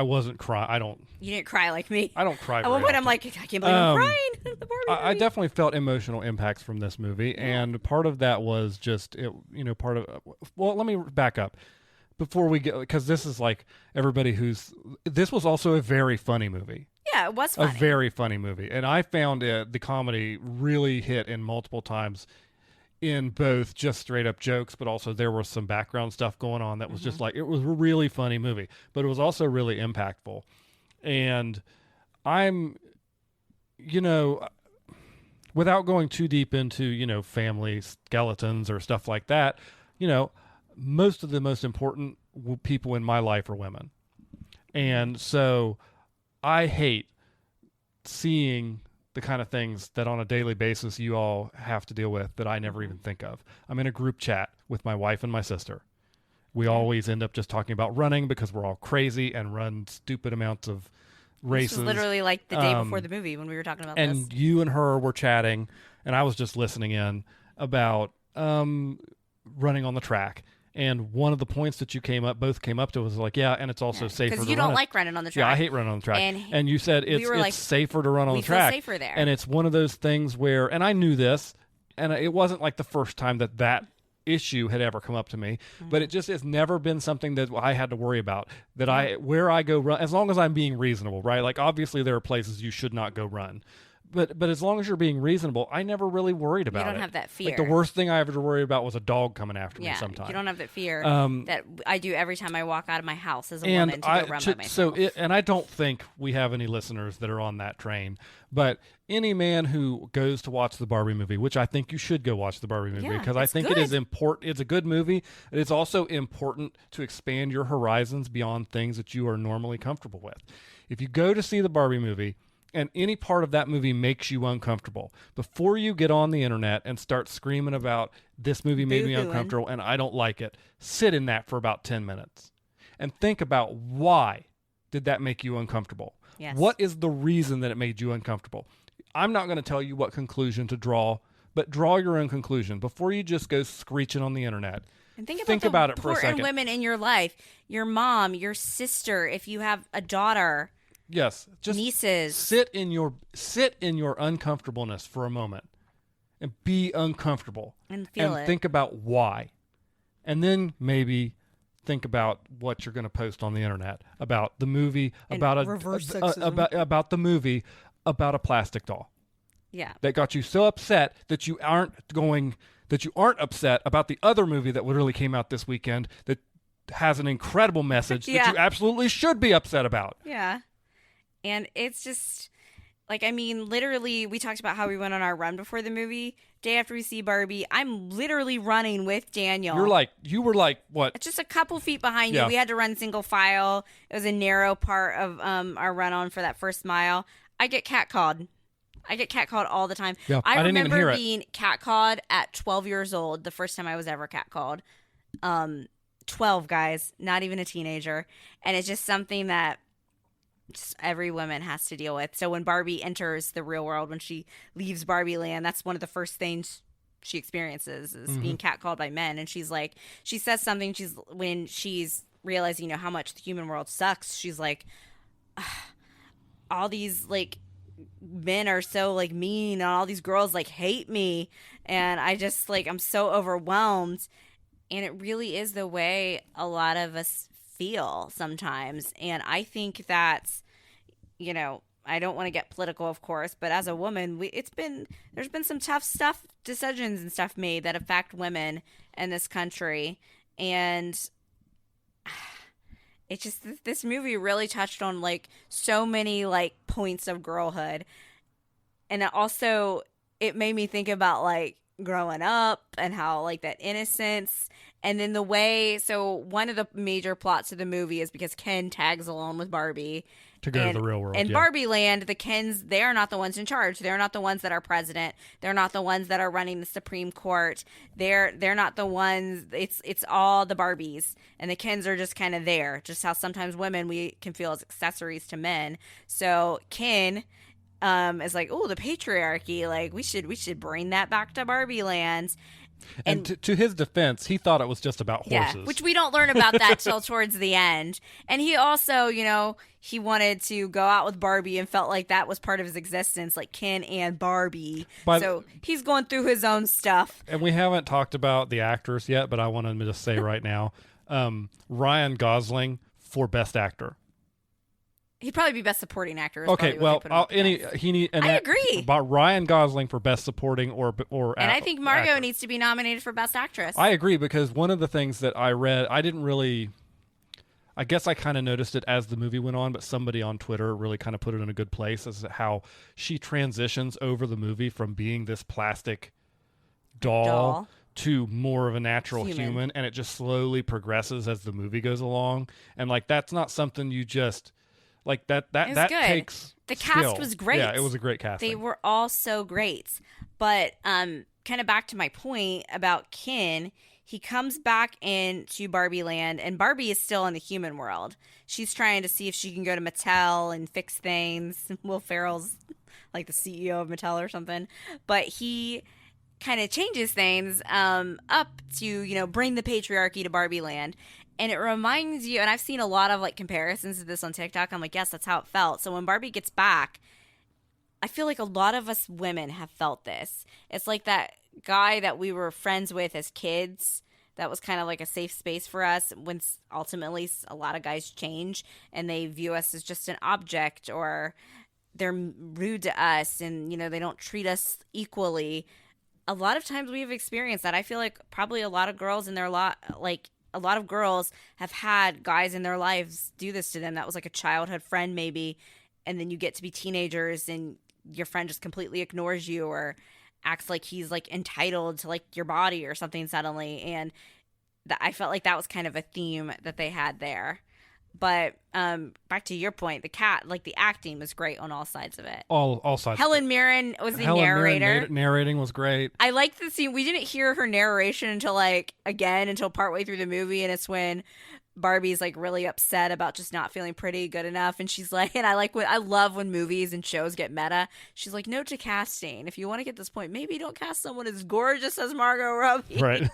Speaker 1: wasn't crying.
Speaker 2: You didn't cry like me.
Speaker 1: I don't cry.
Speaker 2: At one point, I'm like, I can't believe I'm crying. The Barbie movie.
Speaker 1: I definitely felt emotional impacts from this movie. And part of that was just, let me back up. Before we get, because this is like this was also a very funny movie.
Speaker 2: Yeah, it was funny.
Speaker 1: A very funny movie. And I found the comedy really hit in multiple times in both just straight up jokes, but also there was some background stuff going on that was just like, it was a really funny movie, but it was also really impactful. And I'm, without going too deep into, family skeletons or stuff like that, most of the most important people in my life are women. And so I hate seeing the kind of things that on a daily basis you all have to deal with that I never even think of. I'm in a group chat with my wife and my sister. We always end up just talking about running because we're all crazy and run stupid amounts of races.
Speaker 2: This was literally like the day before the movie when we were talking about this.
Speaker 1: And you and her were chatting, and I was just listening in about running on the track. And one of the points that you both came up to was like, yeah, and it's also safer to run.
Speaker 2: Because you don't like running on the track.
Speaker 1: Yeah, I hate running on the track. And you said it's safer to run on the track.
Speaker 2: We feel safer there.
Speaker 1: And it's one of those things where, and I knew this, and it wasn't like the first time that issue had ever come up to me, but it just has never been something that I had to worry about. Where I go run, as long as I'm being reasonable, right? Like obviously there are places you should not go run. But as long as you're being reasonable, I never really worried about it.
Speaker 2: You don't have that fear.
Speaker 1: Like the worst thing I ever worried about was a dog coming after me sometimes.
Speaker 2: You don't have that fear that I do every time I walk out of my house as a woman to go run by myself.
Speaker 1: And I don't think we have any listeners that are on that train. But any man who goes to watch the Barbie movie, which I think you should go watch the Barbie movie because I think it is important. It's a good movie. It's also important to expand your horizons beyond things that you are normally comfortable with. If you go to see the Barbie movie, and any part of that movie makes you uncomfortable, before you get on the internet and start screaming about this movie made me uncomfortable and I don't like it, sit in that for about 10 minutes and think about why did that make you uncomfortable? Yes. What is the reason that it made you uncomfortable? I'm not going to tell you what conclusion to draw, but draw your own conclusion before you just go screeching on the internet.
Speaker 2: And think about it for a second. Important women in your life, your mom, your sister, if you have a daughter.
Speaker 1: Yes, just
Speaker 2: nieces.
Speaker 1: Sit in your uncomfortableness for a moment, and be uncomfortable,
Speaker 2: and feel it.
Speaker 1: Think about why, and then maybe think about what you're going to post on the internet about the movie,
Speaker 2: and
Speaker 1: about
Speaker 2: reverse sexism.
Speaker 1: about the movie about a plastic doll.
Speaker 2: Yeah,
Speaker 1: that got you so upset that you aren't upset about the other movie that literally came out this weekend that has an incredible message that you absolutely should be upset about.
Speaker 2: Yeah. And it's just like, I mean, literally, we talked about how we went on our run before the movie. Day after we see Barbie, I'm literally running with Daniel.
Speaker 1: You were like, what?
Speaker 2: Just a couple feet behind you. We had to run single file. It was a narrow part of our run on for that first mile. I get catcalled. All the time.
Speaker 1: Yeah,
Speaker 2: I
Speaker 1: didn't even hear
Speaker 2: remember
Speaker 1: it.
Speaker 2: being catcalled at 12 years old, the first time I was ever catcalled. 12, guys, not even a teenager. And it's just something that just every woman has to deal with. So when Barbie enters the real world, when she leaves Barbie land, that's one of the first things she experiences is being catcalled by men. And she's like, she says something, when she's realizing, how much the human world sucks, she's like, all these, like, men are so, like, mean, and all these girls, like, hate me, and I just, like, I'm so overwhelmed. And it really is the way a lot of us feel sometimes. And I think that's, I don't want to get political, of course, but as a woman, there's been some tough decisions and stuff made that affect women in this country. And it's just, this movie really touched on, like, so many, like, points of girlhood. And it made me think about, like, growing up and how, like, that innocence. And then one of the major plots of the movie is because Ken tags along with Barbie
Speaker 1: to go to the real world.
Speaker 2: In Barbie land, the Kens, they are not the ones in charge. They're not the ones that are president. They're not the ones that are running the Supreme Court. They're not the ones. It's all the Barbies, and the Kens are just kind of there. Just how sometimes women, we can feel as accessories to men. So Ken is like, oh, the patriarchy. Like, we should bring that back to Barbie land.
Speaker 1: And to his defense, he thought it was just about horses.
Speaker 2: Yeah, which we don't learn about that till towards the end. And he also, he wanted to go out with Barbie and felt like that was part of his existence, like Ken and Barbie. So he's going through his own stuff.
Speaker 1: And we haven't talked about the actors yet, but I want to just say right now, Ryan Gosling for Best Actor.
Speaker 2: He'd probably be Best Supporting Actor.
Speaker 1: Okay, well, I
Speaker 2: agree.
Speaker 1: About Ryan Gosling for Best Supporting or
Speaker 2: and I think Margot
Speaker 1: actor.
Speaker 2: needs to be nominated for Best Actress.
Speaker 1: I agree, because one of the things that I read, I guess I kind of noticed it as the movie went on, but somebody on Twitter really kind of put it in a good place, as how she transitions over the movie from being this plastic doll to more of a natural human, and it just slowly progresses as the movie goes along. And, like, that's not something you just... Like, that takes
Speaker 2: the
Speaker 1: skill.
Speaker 2: cast was great.
Speaker 1: Yeah, it was a great casting.
Speaker 2: They were all so great. But kind of back to my point about Ken, he comes back into Barbie land, and Barbie is still in the human world. She's trying to see if she can go to Mattel and fix things. Will Ferrell's like the CEO of Mattel or something. But he kind of changes things up to, bring the patriarchy to Barbie land. And it reminds you, and I've seen a lot of, like, comparisons to this on TikTok. I'm like, yes, that's how it felt. So when Barbie gets back, I feel like a lot of us women have felt this. It's like that guy that we were friends with as kids that was kind of like a safe space for us, when ultimately a lot of guys change and they view us as just an object, or they're rude to us and, they don't treat us equally. A lot of times we've experienced that. I feel like probably a lot of girls in their a lot of girls have had guys in their lives do this to them. That was like a childhood friend maybe, and then you get to be teenagers and your friend just completely ignores you or acts like he's, like, entitled to, like, your body or something suddenly. And I felt like that was kind of a theme that they had there. But back to your point, the acting was great on all sides of it.
Speaker 1: All sides.
Speaker 2: Helen Mirren was the narrator.
Speaker 1: Mirren narrating was great.
Speaker 2: I liked the scene. We didn't hear her narration until partway through the movie, and it's when Barbie's, like, really upset about just not feeling pretty good enough, and she's like, and I love when movies and shows get meta. She's like, note to casting, if you want to get this point, maybe don't cast someone as gorgeous as Margot Robbie.
Speaker 1: Right.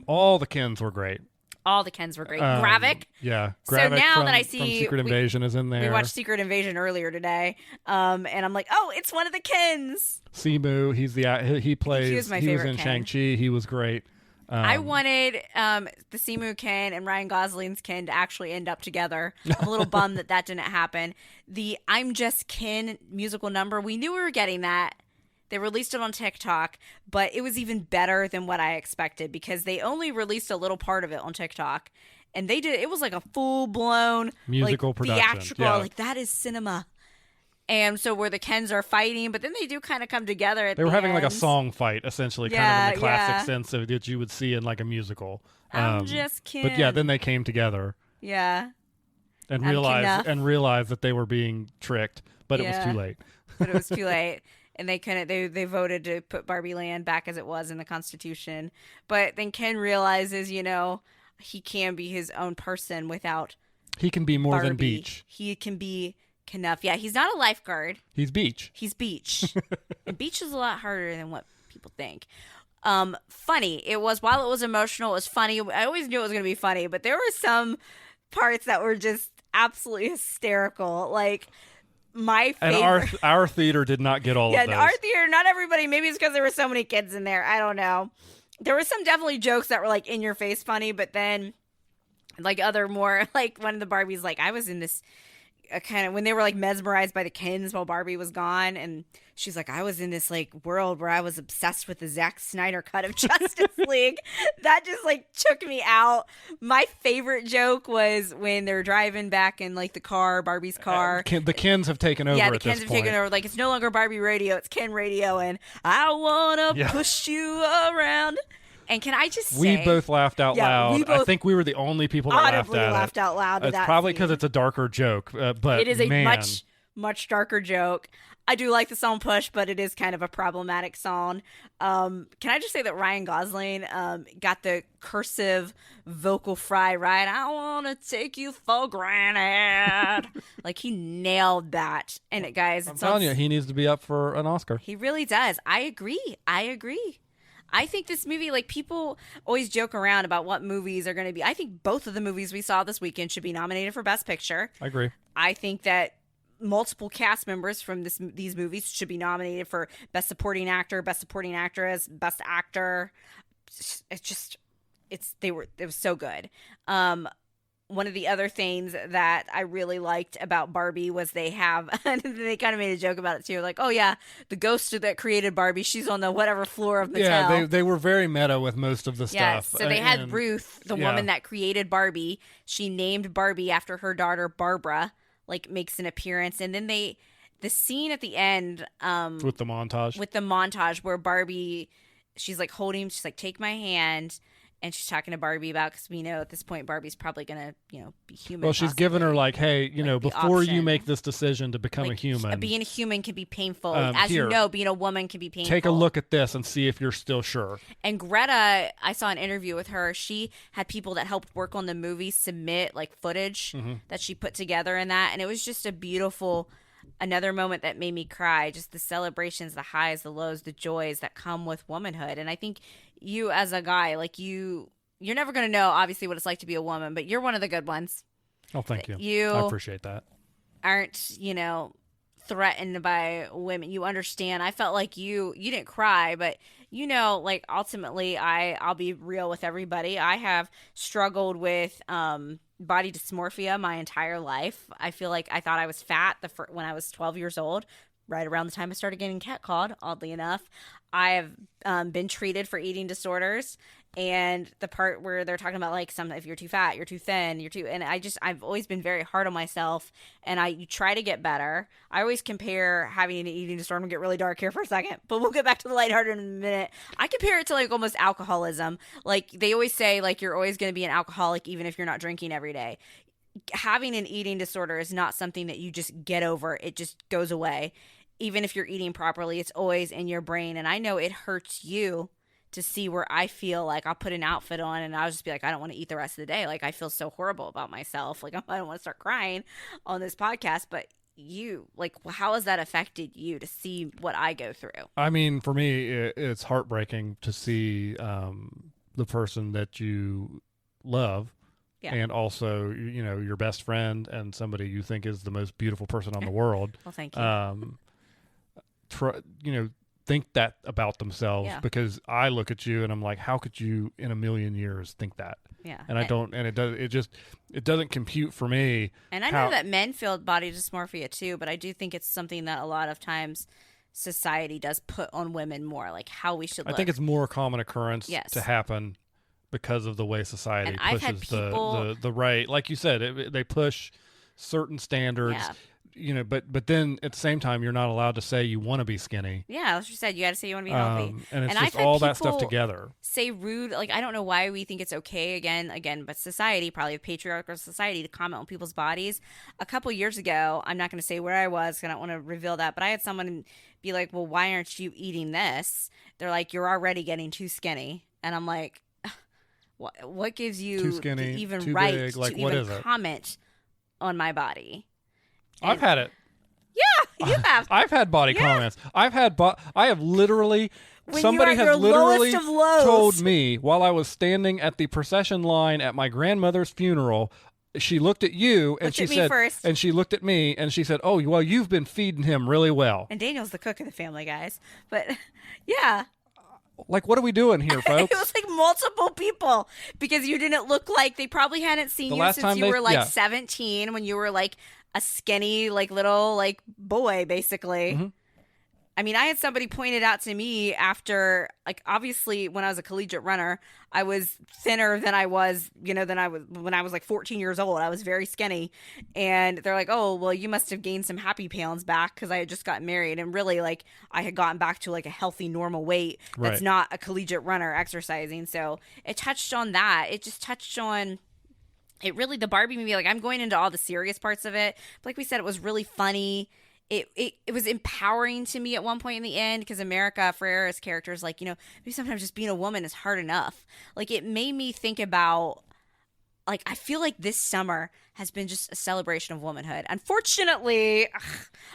Speaker 1: All the Kens were great.
Speaker 2: All the Kens were great. Gravik.
Speaker 1: Yeah.
Speaker 2: Gravik so now
Speaker 1: from,
Speaker 2: that I see
Speaker 1: from Secret Invasion is in there.
Speaker 2: We watched Secret Invasion earlier today, and I'm like, oh, it's one of the Kens.
Speaker 1: Simu, he plays.
Speaker 2: He was my favorite
Speaker 1: in
Speaker 2: Ken.
Speaker 1: Shang-Chi. He was great.
Speaker 2: I wanted the Simu Ken and Ryan Gosling's Ken to actually end up together. I'm a little bummed that didn't happen. The I'm Just Ken musical number, we knew we were getting that. They released it on TikTok, but it was even better than what I expected because they only released a little part of it on TikTok. And it was like a full-blown
Speaker 1: musical production.
Speaker 2: Theatrical, like that is cinema. And so where the Kens are fighting, but then they do kind of come together at the end.
Speaker 1: They were having like a song fight, essentially, kind of in the classic sense of that you would see in like a musical.
Speaker 2: I'm just Ken.
Speaker 1: But yeah, then they came together.
Speaker 2: Yeah.
Speaker 1: And realized that they were being tricked, but it was too late.
Speaker 2: But it was too late. And they couldn't. They voted to put Barbie Land back as it was in the Constitution. But then Ken realizes, he can be his own person without.
Speaker 1: He can be more
Speaker 2: Barbie.
Speaker 1: than Beach.
Speaker 2: He can be Knuff. Yeah, he's not a lifeguard.
Speaker 1: He's Beach.
Speaker 2: He's Beach. And Beach is a lot harder than what people think. Funny. It was, while it was emotional, it was funny. I always knew it was going to be funny, but there were some parts that were just absolutely hysterical. Like, my favorite.
Speaker 1: And our theater did not get all of those.
Speaker 2: Yeah, our theater, not everybody. Maybe it's because there were so many kids in there. I don't know. There were some definitely jokes that were like in your face funny, but then like other more, like one of the Barbies, like I was in this kind of, when they were like mesmerized by the Kens while Barbie was gone, and she's like, I was in this like world where I was obsessed with the Zack Snyder cut of Justice League. That just like took me out. My favorite joke was when they're driving back in like the car, Barbie's car.
Speaker 1: The Kens have taken over.
Speaker 2: Yeah, the Kens have taken over. Like, it's no longer Barbie radio, it's Ken radio, and I wanna push you around. And can I just say,
Speaker 1: we both laughed out loud. I think we were the only people that laughed
Speaker 2: out loud.
Speaker 1: It's probably because it's a darker joke, but
Speaker 2: it is a much darker joke. I do like the song Push, but it is kind of a problematic song. Can I just say that Ryan Gosling got the cursive vocal fry right? I want to take you for granted. Like, he nailed that. And guys,
Speaker 1: I'm telling you, he needs to be up for an Oscar.
Speaker 2: He really does. I agree. I think this movie, like, people always joke around about what movies are going to be. I think both of the movies we saw this weekend should be nominated for Best Picture.
Speaker 1: I agree.
Speaker 2: I think that multiple cast members from these movies should be nominated for Best Supporting Actor, Best Supporting Actress, Best Actor. It was so good. One of the other things that I really liked about Barbie was they kind of made a joke about it too. Like, oh yeah, the ghost that created Barbie, she's on the whatever floor of Mattel.
Speaker 1: Yeah, they were very meta with most of the stuff.
Speaker 2: So they had Ruth, the woman that created Barbie. She named Barbie after her daughter Barbara, like, makes an appearance. And then the scene at the end.
Speaker 1: With the montage
Speaker 2: where Barbie, she's like holding, she's like, take my hand. And she's talking to Barbie about, because we know at this point Barbie's probably going to, be human.
Speaker 1: Well, she's given her like, hey, before you make this decision to become a human.
Speaker 2: Being a human can be painful. As you know, being a woman can be painful.
Speaker 1: Take a look at this and see if you're still sure.
Speaker 2: And Greta, I saw an interview with her. She had people that helped work on the movie submit like footage that she put together in that. And it was just a beautiful, another moment that made me cry. Just the celebrations, the highs, the lows, the joys that come with womanhood. And I think you as a guy, like you're never going to know obviously what it's like to be a woman, but you're one of the good ones.
Speaker 1: Oh, thank you. I appreciate that.
Speaker 2: Aren't, threatened by women. You understand. I felt like you didn't cry, but like ultimately I'll be real with everybody. I have struggled with body dysmorphia my entire life. I feel like I thought I was fat when I was 12 years old, right around the time I started getting catcalled, oddly enough. I have been treated for eating disorders, and the part where they're talking about like if you're too fat, you're too thin, and I've always been very hard on myself, and you try to get better. I always compare having an eating disorder. I'm gonna get really dark here for a second, but we'll get back to the lighthearted in a minute. I compare it to like almost alcoholism. Like they always say, like you're always gonna be an alcoholic even if you're not drinking every day. Having an eating disorder is not something that you just get over. It just goes away. Even if you're eating properly, it's always in your brain. And I know it hurts you to see where I feel like I'll put an outfit on and I'll just be like, I don't want to eat the rest of the day. Like, I feel so horrible about myself. Like, I don't want to start crying on this podcast. But you, like, how has that affected you to see what I go through?
Speaker 1: I mean, for me, it's heartbreaking to see the person that you love.
Speaker 2: Yeah.
Speaker 1: And also, your best friend and somebody you think is the most beautiful person on the world.
Speaker 2: Well, thank you.
Speaker 1: Think that about themselves,
Speaker 2: Yeah.
Speaker 1: because I look at you and I'm like, how could you in a million years think that?
Speaker 2: Yeah.
Speaker 1: And I don't, and it doesn't compute for me.
Speaker 2: And I know that men feel body dysmorphia too, but I do think it's something that a lot of times society does put on women more, like how we should look.
Speaker 1: I think it's more a common occurrence
Speaker 2: Yes.
Speaker 1: to happen because of the way society
Speaker 2: And I've had
Speaker 1: pushes
Speaker 2: people-
Speaker 1: the right, like you said, they push certain standards.
Speaker 2: Yeah.
Speaker 1: But then at the same time, you're not allowed to say you want to be skinny.
Speaker 2: Yeah, as you said, you got to say you want to be healthy.
Speaker 1: And it's
Speaker 2: I've
Speaker 1: just
Speaker 2: had
Speaker 1: all that stuff
Speaker 2: people
Speaker 1: together.
Speaker 2: say rude, like I don't know why we think it's okay again, but society, probably a patriarchal society, to comment on people's bodies. A couple years ago, I'm not going to say where I was, because I don't want to reveal that, but I had someone be like, "Well, why aren't you eating this?" They're like, "You're already getting too skinny," and I'm like, "What gives you
Speaker 1: Too skinny,
Speaker 2: the even
Speaker 1: too
Speaker 2: right
Speaker 1: big, like,
Speaker 2: to
Speaker 1: what
Speaker 2: even
Speaker 1: is it?
Speaker 2: comment on my body?"
Speaker 1: I've had it.
Speaker 2: Yeah, you have.
Speaker 1: I've had body comments. I have literally.
Speaker 2: When
Speaker 1: somebody
Speaker 2: you're at
Speaker 1: has
Speaker 2: your
Speaker 1: literally
Speaker 2: lowest of lows.
Speaker 1: told me while I was standing at the procession line at my grandmother's funeral. She looked at you and
Speaker 2: Looked
Speaker 1: she
Speaker 2: at me
Speaker 1: said,
Speaker 2: first.
Speaker 1: and she looked at me and she said, "Oh, well, you've been feeding him really well."
Speaker 2: And Daniel's the cook of the family, guys. But yeah.
Speaker 1: Like, what are we doing here, folks?
Speaker 2: It was like multiple people, because you didn't look like, they probably hadn't seen
Speaker 1: The
Speaker 2: you
Speaker 1: last
Speaker 2: since
Speaker 1: time
Speaker 2: you
Speaker 1: they-
Speaker 2: were like
Speaker 1: yeah.
Speaker 2: 17, when you were like a skinny, like little like boy, basically.
Speaker 1: Mm-hmm.
Speaker 2: I mean, I had somebody pointed out to me after, like, obviously when I was a collegiate runner, I was thinner than I was, than I was when I was like 14 years old. I was very skinny. And they're like, "Oh, well, you must have gained some happy pounds back," because I had just gotten married. And really, like, I had gotten back to like a healthy, normal weight that's
Speaker 1: Right.
Speaker 2: not a collegiate runner exercising. So it touched on that. It just touched on it really, the Barbie movie. Like, I'm going into all the serious parts of it. But like we said, it was really funny. It was empowering to me at one point in the end, because America Ferrera's character is like, maybe sometimes just being a woman is hard enough. Like, it made me think about, like, I feel like this summer has been just a celebration of womanhood. Unfortunately,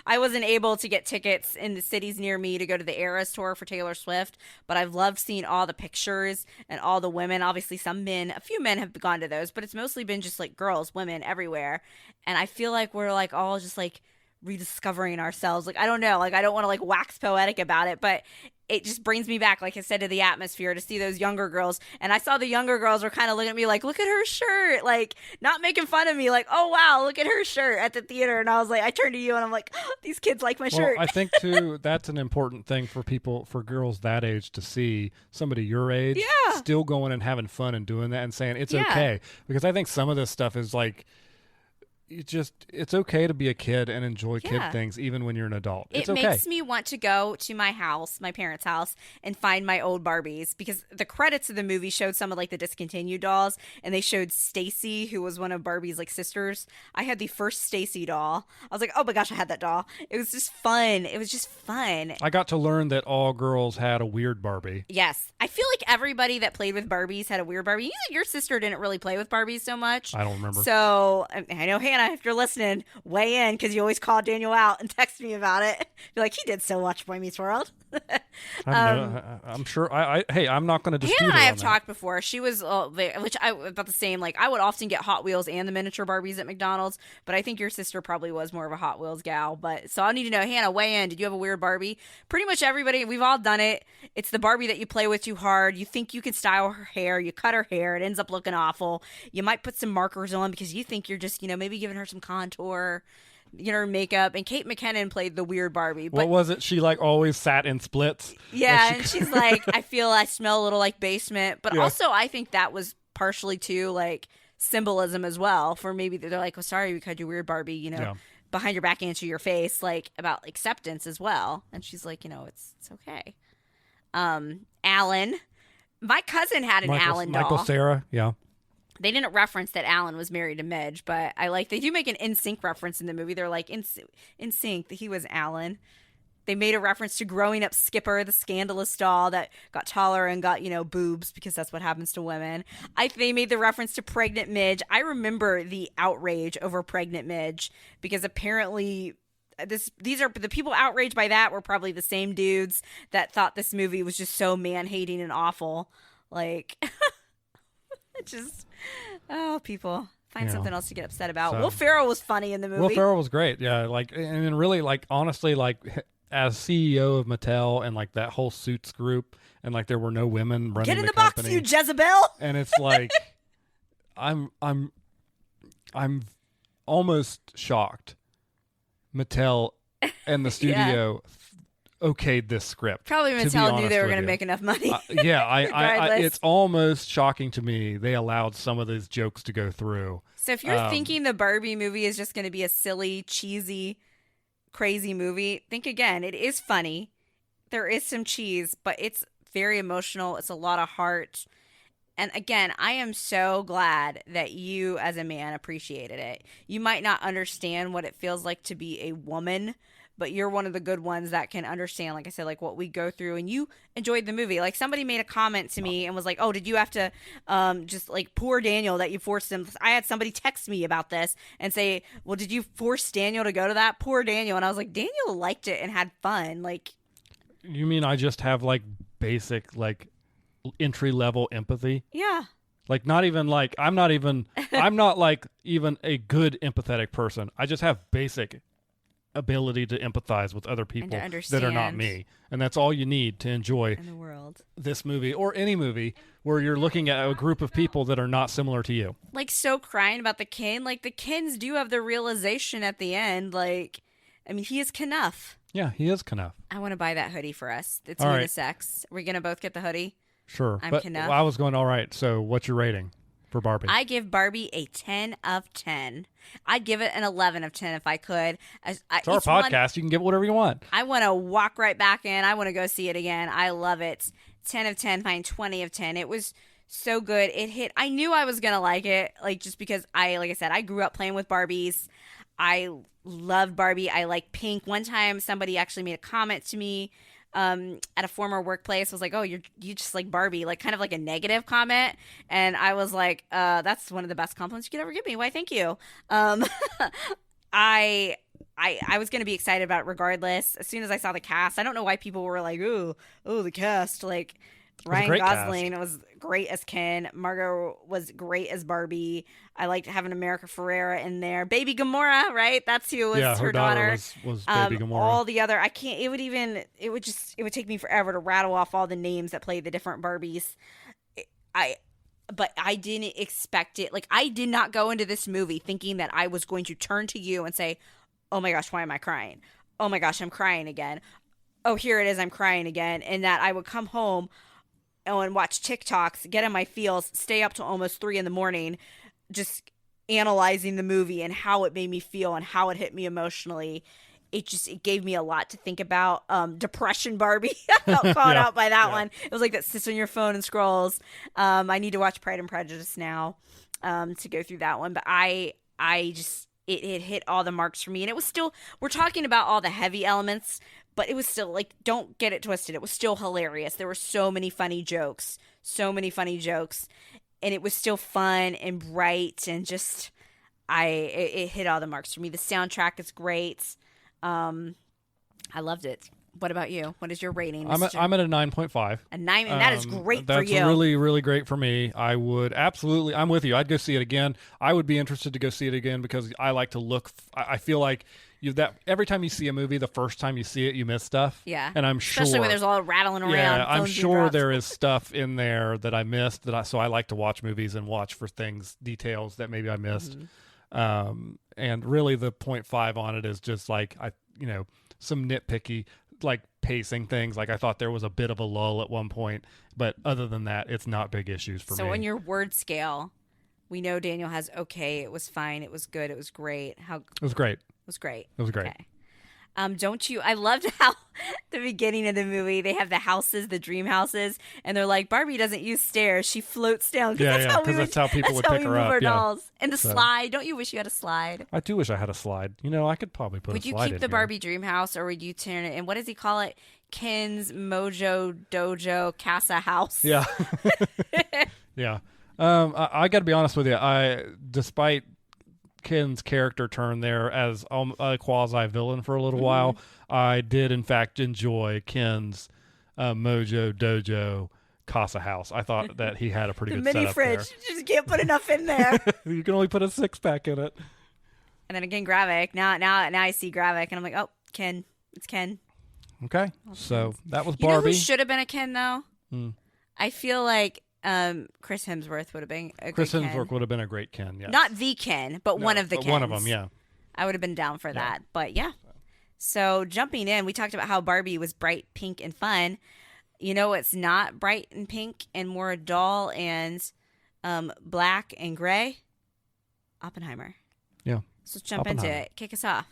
Speaker 2: I wasn't able to get tickets in the cities near me to go to the Eras tour for Taylor Swift, but I've loved seeing all the pictures and all the women. Obviously, a few men have gone to those, but it's mostly been just like girls, women everywhere. And I feel like we're like all just like rediscovering ourselves. Like, I don't know, like, I don't want to like wax poetic about it, but it just brings me back, like I said, to the atmosphere, to see those younger girls. And I saw the younger girls were kind of looking at me like, "Look at her shirt," like, not making fun of me, like, "Oh wow, look at her shirt," at the theater. And I was like, I turned to you and I'm like, oh, these kids like my shirt.
Speaker 1: Well, I think too that's an important thing for girls that age, to see somebody your age
Speaker 2: Yeah.
Speaker 1: still going and having fun and doing that and saying it's
Speaker 2: Yeah.
Speaker 1: okay. Because I think some of this stuff is like, it's okay to be a kid and enjoy kid
Speaker 2: Yeah.
Speaker 1: things even when you're an adult. It's
Speaker 2: It
Speaker 1: okay.
Speaker 2: makes me want to go to my house, my parents' house, and find my old Barbies, because the credits of the movie showed some of like the discontinued dolls, and they showed Stacy, who was one of Barbie's like sisters. I had the first Stacy doll. I was like, "Oh my gosh, I had that doll." It was just fun. It was just fun.
Speaker 1: I got to learn that all girls had a weird Barbie.
Speaker 2: Yes. I feel like everybody that played with Barbies had a weird Barbie. You said your sister didn't really play with Barbies so much.
Speaker 1: I don't remember.
Speaker 2: So I know, Hannah, if you're listening, weigh in, because you always call Daniel out and text me about it. Be like, he did so much Boy Meets World.
Speaker 1: I'm sure. Hey, I'm not going to dispute
Speaker 2: Hannah and
Speaker 1: her
Speaker 2: I
Speaker 1: on
Speaker 2: have
Speaker 1: that.
Speaker 2: talked before. She was, about the same. Like, I would often get Hot Wheels and the miniature Barbies at McDonald's, but I think your sister probably was more of a Hot Wheels gal. But so I need to know, Hannah, weigh in. Did you have a weird Barbie? Pretty much everybody, we've all done it. It's the Barbie that you play with too hard. You think you can style her hair. You cut her hair. It ends up looking awful. You might put some markers on because you think you're just, maybe giving her some contour. Her makeup. And Kate McKinnon played the weird Barbie. But
Speaker 1: What was it? She like always sat in splits.
Speaker 2: yeah, and she's like, I smell a little like basement. But
Speaker 1: Yeah.
Speaker 2: also, I think that was partially too like symbolism as well, for maybe they're like, "Oh, sorry, we called you weird Barbie,"
Speaker 1: Yeah.
Speaker 2: behind your back and to your face, like about acceptance as well. And she's like, it's okay. Alan, my cousin had an Alan doll.
Speaker 1: Michael Cera, yeah.
Speaker 2: They didn't reference that Alan was married to Midge, but they do make an NSYNC reference in the movie. They're like, in sync, that he was Alan. They made a reference to growing up Skipper, the scandalous doll that got taller and got, boobs, because that's what happens to women. They made the reference to pregnant Midge. I remember the outrage over pregnant Midge, because apparently these are the people outraged by that were probably the same dudes that thought this movie was just so man-hating and awful. Like, Just, oh, people. Find
Speaker 1: Yeah.
Speaker 2: something else to get upset about.
Speaker 1: So-
Speaker 2: Will Ferrell was funny in the movie.
Speaker 1: Will Ferrell was great. Yeah, like, and really, like, honestly, like, as CEO of Mattel and like that whole Suits group, and like there were no women running
Speaker 2: Get in the
Speaker 1: company,
Speaker 2: box, you Jezebel!
Speaker 1: and it's like, I'm almost shocked. Mattel and the studio okayed this script.
Speaker 2: Probably
Speaker 1: to be
Speaker 2: Mattel knew
Speaker 1: honest
Speaker 2: they were
Speaker 1: with
Speaker 2: going to
Speaker 1: you.
Speaker 2: make enough money.
Speaker 1: Yeah, I
Speaker 2: Regardless.
Speaker 1: it's almost shocking to me they allowed some of these jokes to go through.
Speaker 2: So if you're thinking the Barbie movie is just going to be a silly, cheesy, crazy movie, think again. It is funny. There is some cheese, but it's very emotional. It's a lot of heart. And again, I am so glad that you as a man appreciated it. You might not understand what it feels like to be a woman, but you're one of the good ones that can understand, like I said, like what we go through, and you enjoyed the movie. Like somebody made a comment to me and was like, oh, did you have to just like poor Daniel that you forced him? I had somebody text me about this and say, well, did you force Daniel to go to that? Poor Daniel. And I was like, Daniel liked it and had fun. Like,
Speaker 1: You mean I just have like basic like entry level empathy?
Speaker 2: yeah.
Speaker 1: Like not even like I'm not like even a good empathetic person. I just have basic ability to empathize with other people that are not
Speaker 2: understand.
Speaker 1: me. And that's all you need to enjoy
Speaker 2: In the world.
Speaker 1: this movie or any movie where you're looking at a group of people that are not similar to you.
Speaker 2: Like so crying about the kin. Like the kins do have the realization at the end. Like, I mean, he is Knuff.
Speaker 1: Yeah, he is Knuff.
Speaker 2: I want to buy that hoodie for us. It's
Speaker 1: All right.
Speaker 2: unisex. We're going to both get the hoodie.
Speaker 1: Sure.
Speaker 2: I'm
Speaker 1: but
Speaker 2: Knuff.
Speaker 1: I was going, all right, so what's your rating for Barbie?
Speaker 2: I give Barbie a 10 of 10. I'd give it an 11 of 10 if I could.
Speaker 1: It's our podcast. You can get whatever you want.
Speaker 2: I want to walk right back in. I want to go see it again. I love it. 10 of 10, fine, 20 of 10. It was so good. It hit. I knew I was going to like it, like just because like I said, I grew up playing with Barbies. I loved Barbie. I like pink. One time somebody actually made a comment to me at a former workplace, was like, oh, you just like Barbie, like kind of like a negative comment. And I was like, that's one of the best compliments you could ever give me. Why, thank you. I was going to be excited about it regardless. As soon as I saw the cast, I don't know why people were like, oh, the cast. Like Ryan Gosling was great as Ken. Margot was great as Barbie. I liked having America Ferrera in there. Baby Gamora, right? That's who was her daughter.
Speaker 1: Was Baby Gamora.
Speaker 2: All the other, I can't. It would take me forever to rattle off all the names that play the different Barbies. But I didn't expect it. Like, I did not go into this movie thinking that I was going to turn to you and say, oh my gosh, why am I crying? Oh my gosh, I'm crying again. Oh, here it is, I'm crying again. And that I would come home and watch TikToks, get in my feels, stay up till almost 3 a.m, just analyzing the movie and how it made me feel and how it hit me emotionally. It gave me a lot to think about. Depression Barbie. I felt caught out by that one. It was like that sits on your phone and scrolls. I need to watch Pride and Prejudice now to go through that one. But it hit all the marks for me. And it was still, we're talking about all the heavy elements, but it was still like, don't get it twisted. It was still hilarious. There were so many funny jokes. And it was still fun and bright and just, it hit all the marks for me. The soundtrack is great. I loved it. What about you? What is your rating?
Speaker 1: I'm at a 9.5.
Speaker 2: A 9, and that is great for you.
Speaker 1: That's really, really great for me. I would absolutely, I'm with you. I'd go see it again. I would be interested to go see it again because I like to look. I feel like that every time you see a movie, the first time you see it, you miss stuff.
Speaker 2: Yeah.
Speaker 1: And I'm sure.
Speaker 2: Especially when there's all rattling around.
Speaker 1: Yeah, I'm
Speaker 2: phones being
Speaker 1: sure
Speaker 2: dropped.
Speaker 1: there is stuff in there that I missed. So I like to watch movies and watch for details that maybe I missed. Mm-hmm. And really the 0.5 on it is just like, some nitpicky, like pacing things. Like I thought there was a bit of a lull at one point, but other than that, it's not big issues for me.
Speaker 2: So on your word scale, we know Daniel has okay, it was fine, it was good, it was great.
Speaker 1: It was great.
Speaker 2: It was great.
Speaker 1: It was great.
Speaker 2: Okay. I loved how the beginning of the movie, they have the houses, the dream houses, and they're like, Barbie doesn't use stairs, she floats down.
Speaker 1: Because that's how people would pick her up.
Speaker 2: Our dolls. And the slide, don't you wish you had a slide?
Speaker 1: I do wish I had a slide. I could probably put a slide in.
Speaker 2: Would you keep the Barbie dream house, or would you turn it, and what does he call it? Ken's Mojo Dojo Casa House.
Speaker 1: Yeah. Yeah. I got to be honest with you. Despite Ken's character turn there as a quasi-villain for a little while, I did in fact enjoy Ken's Mojo Dojo Casa house. I thought that he had a pretty
Speaker 2: The
Speaker 1: good
Speaker 2: mini
Speaker 1: setup
Speaker 2: fridge. You just can't put enough in there.
Speaker 1: there. You can only put a 6-pack in it.
Speaker 2: And then again, Gravik. Now I see Gravik, and I'm like, oh, Ken. It's Ken.
Speaker 1: Okay, so that was
Speaker 2: You know
Speaker 1: Barbie.
Speaker 2: who should have been a Ken, though? I feel like Chris Hemsworth would have been a
Speaker 1: Chris
Speaker 2: good
Speaker 1: Hemsworth
Speaker 2: Ken.
Speaker 1: would have been a great Ken, yes.
Speaker 2: Not the Ken, but one of the Kens.
Speaker 1: One of them, yeah.
Speaker 2: I would have been down for that. But yeah. So jumping in, we talked about how Barbie was bright, pink, and fun. You know, it's not bright and pink and more dull and black and gray. Oppenheimer.
Speaker 1: Yeah.
Speaker 2: So let's jump into it. Kick us off.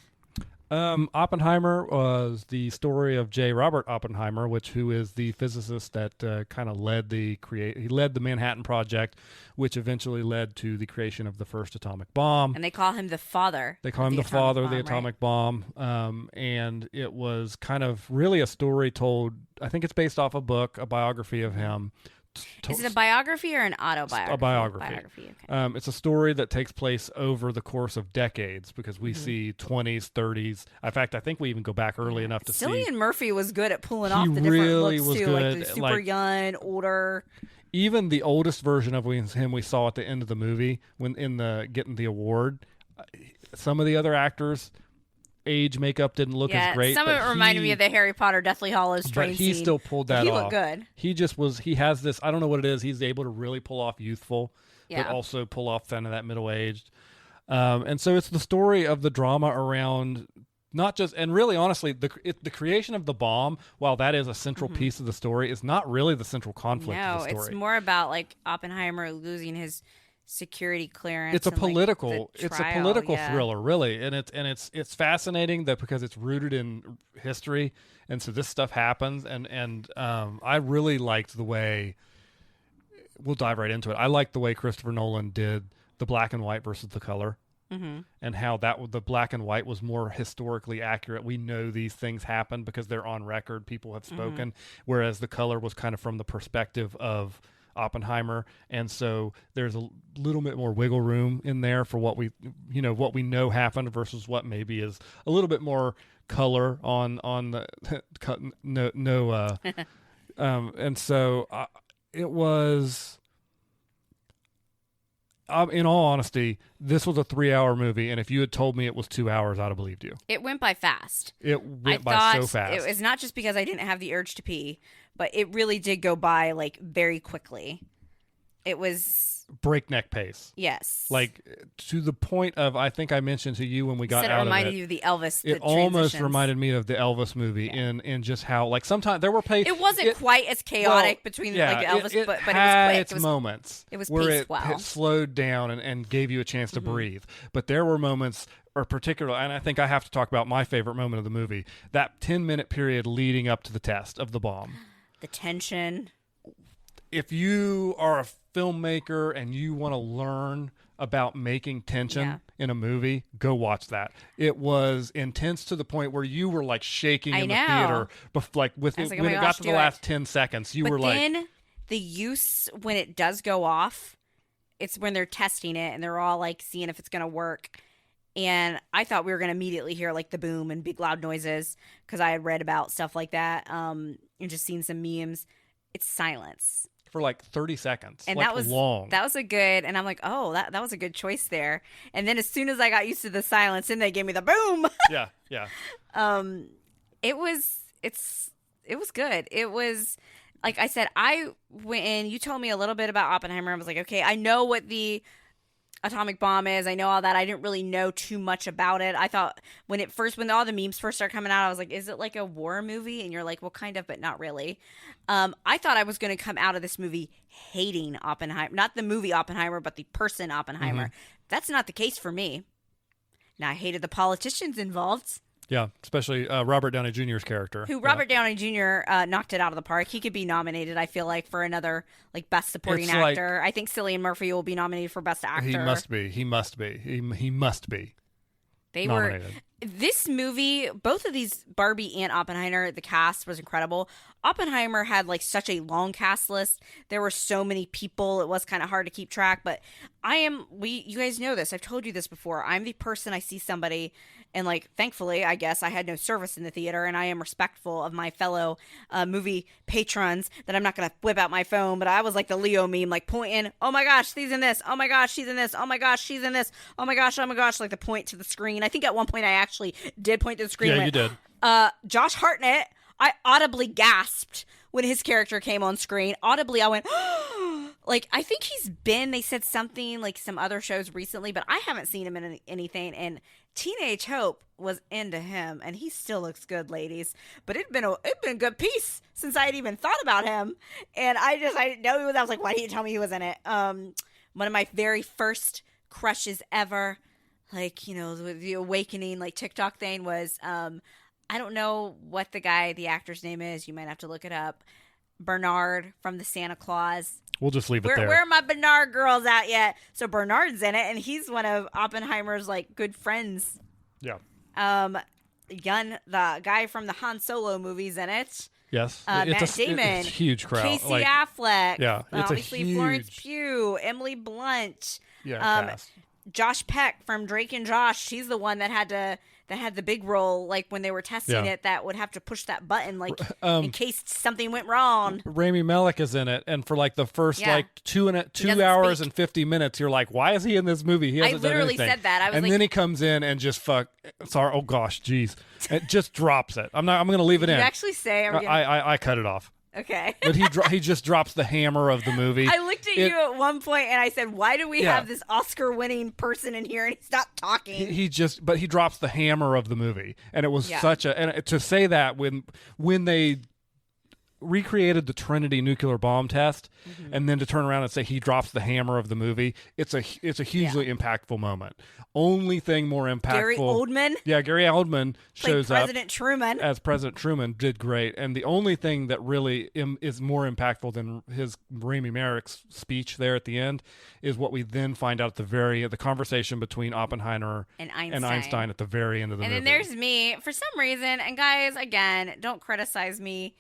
Speaker 1: Oppenheimer was the story of J. Robert Oppenheimer, who is the physicist that kind of led he led the Manhattan Project, which eventually led to the creation of the first atomic bomb.
Speaker 2: And they call him the father.
Speaker 1: They call him the father of the atomic bomb. And it was kind of really a story told, I think it's based off a book, a biography of him.
Speaker 2: Is it a biography or an autobiography?
Speaker 1: A biography.
Speaker 2: Okay.
Speaker 1: It's a story that takes place over the course of decades because we see 20s, 30s. In fact, I think we even go back early enough to see.
Speaker 2: Cillian Murphy was good at pulling off the different
Speaker 1: really
Speaker 2: looks
Speaker 1: was
Speaker 2: too,
Speaker 1: good.
Speaker 2: like the super young, older.
Speaker 1: Even the oldest version of him we saw at the end of the movie when getting the award. Some of the other actors. Age makeup didn't look as great.
Speaker 2: Some of it reminded me of the Harry Potter Deathly Hallows train
Speaker 1: scene. But he still pulled that off.
Speaker 2: He looked good.
Speaker 1: He has this, I don't know what it is, he's able to really pull off youthful, but also pull off kind of that middle-aged. And so it's the story of the drama around not just, and really honestly, the creation of the bomb, while that is a central piece of the story, is not really the central conflict of the story.
Speaker 2: No, it's more about like Oppenheimer losing his security clearance.
Speaker 1: It's a political
Speaker 2: trial,
Speaker 1: thriller, really, and it's fascinating that because it's rooted in history, and so this stuff happens, and I really liked the way. We'll dive right into it. I liked the way Christopher Nolan did the black and white versus the color, and how the black and white was more historically accurate. We know these things happened because they're on record. People have spoken, whereas the color was kind of from the perspective of Oppenheimer, and so there's a little bit more wiggle room in there for what we know happened versus what maybe is a little bit more color on the and so it was. In all honesty, this was a 3-hour movie, and if you had told me it was 2 hours, I'd have believed you.
Speaker 2: It went by fast.
Speaker 1: It went by so fast.
Speaker 2: It was not just because I didn't have the urge to pee, but it really did go by like very quickly. It was
Speaker 1: breakneck pace.
Speaker 2: Yes.
Speaker 1: Like to the point of, I think I mentioned to you when we got out of it.
Speaker 2: It reminded you of the Elvis.
Speaker 1: It almost reminded me of the Elvis movie in just how, like, sometimes there were
Speaker 2: It wasn't quite as chaotic between like Elvis, but it was quick.
Speaker 1: Its moments.
Speaker 2: It was
Speaker 1: where
Speaker 2: paced well.
Speaker 1: It slowed down and gave you a chance to breathe. But there were moments, or particularly, and I think I have to talk about my favorite moment of the movie, that 10-minute period leading up to the test of the bomb.
Speaker 2: The tension.
Speaker 1: If you are a filmmaker and you want to learn about making tension in a movie, go watch that. It was intense to the point where you were like shaking in the theater, when it got to the last 10 seconds. But
Speaker 2: then the use when it does go off, it's when they're testing it and they're all like seeing if it's going to work. And I thought we were going to immediately hear like the boom and big loud noises because I had read about stuff like that and just seen some memes. It's silence.
Speaker 1: For like 30 seconds.
Speaker 2: And
Speaker 1: like
Speaker 2: that was
Speaker 1: long.
Speaker 2: That was a good, and I'm like, oh, that was a good choice there. And then as soon as I got used to the silence, then they gave me the boom.
Speaker 1: Yeah.
Speaker 2: It was good. It was, like I said, I went in, you told me a little bit about Oppenheimer. I was like, okay, I know what the atomic bomb is. I know all that. I didn't really know too much about it. I thought when all the memes first started coming out, I was like, is it like a war movie? And you're like, well, kind of, but not really. I thought I was going to come out of this movie hating Oppenheimer, not the movie Oppenheimer, but the person Oppenheimer. That's not the case for me. Now, I hated the politicians involved.
Speaker 1: Yeah, especially Robert Downey Jr.'s character.
Speaker 2: Robert Downey Jr. Knocked it out of the park. He could be nominated, I feel like, for another like Best Supporting Actor. I think Cillian Murphy will be nominated for Best Actor.
Speaker 1: He must be. He must be. He must be.
Speaker 2: They
Speaker 1: nominated.
Speaker 2: This movie, both of these, Barbie and Oppenheimer, the cast was incredible. Oppenheimer had like such a long cast list. There were so many people. It was kind of hard to keep track, but you guys know this. I've told you this before. I'm the person, I see somebody and like, thankfully, I guess I had no service in the theater and I am respectful of my fellow movie patrons that I'm not going to whip out my phone, but I was like the Leo meme, like pointing, oh my gosh, she's in this. Oh my gosh, she's in this. Oh my gosh, she's in this. Oh my gosh, like the point to the screen. I think at one point I actually did point to the screen.
Speaker 1: Yeah, you did.
Speaker 2: Josh Hartnett, I audibly gasped when his character came on screen. Audibly, I went, like, I think they said something like some other shows recently, but I haven't seen him in anything. And Teenage Hope was into him, and he still looks good, ladies. But it'd been a good piece since I had even thought about him. And I didn't know he was. I was like, why didn't you tell me he was in it? One of my very first crushes ever, like, the awakening, like TikTok thing was, I don't know what the actor's name is. You might have to look it up. Bernard from the Santa Claus.
Speaker 1: We'll just leave it there.
Speaker 2: Where are my Bernard girls at yet? So Bernard's in it, and he's one of Oppenheimer's like good friends.
Speaker 1: Yeah.
Speaker 2: The guy from the Han Solo movies in it.
Speaker 1: Yes.
Speaker 2: Matt Damon.
Speaker 1: It's a huge crowd.
Speaker 2: Casey Affleck.
Speaker 1: Yeah. It's
Speaker 2: obviously Florence Pugh, Emily Blunt.
Speaker 1: Yeah. Cast.
Speaker 2: Josh Peck from Drake and Josh. She's the one that had the big role, like when they were testing it, that would have to push that button, like in case something went wrong.
Speaker 1: Rami Malek is in it, and for like the first like 2 hours and 50 minutes, you're like, why is he in this movie? He hasn't done anything. I literally
Speaker 2: said that. I was
Speaker 1: and then he comes in and just sorry, oh gosh, geez, it just drops it. I'm going to leave it in.
Speaker 2: You actually say?
Speaker 1: I cut it off.
Speaker 2: Okay.
Speaker 1: But he just drops the hammer of the movie.
Speaker 2: I looked at you at one point and I said, why do we have this Oscar-winning person in here and he's not talking?
Speaker 1: He drops the hammer of the movie. And it was and to say that when they recreated the Trinity nuclear bomb test, and then to turn around and say he drops the hammer of the movie, it's a hugely impactful moment. Only thing more impactful.
Speaker 2: Gary Oldman.
Speaker 1: Yeah, Gary Oldman shows
Speaker 2: President Truman.
Speaker 1: As President Truman, did great. And the only thing that really is more impactful than his Rami Malek's speech there at the end is what we then find out at the conversation between Oppenheimer and Einstein at the very end of the movie.
Speaker 2: And then there's me for some reason. And guys, again, don't criticize me.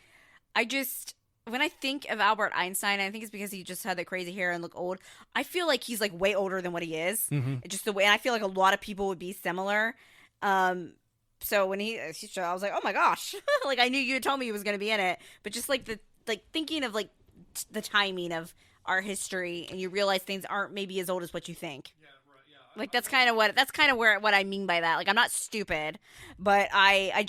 Speaker 2: When I think of Albert Einstein, I think it's because he just had that crazy hair and looked old. I feel like he's like way older than what he is. Just the way, and I feel like a lot of people would be similar. So when I was like, oh my gosh, like I knew you had told me he was going to be in it, but just like thinking of like the timing of our history, and you realize things aren't maybe as old as what you think. Yeah. Like that's kind of what I mean by that. Like I'm not stupid, but I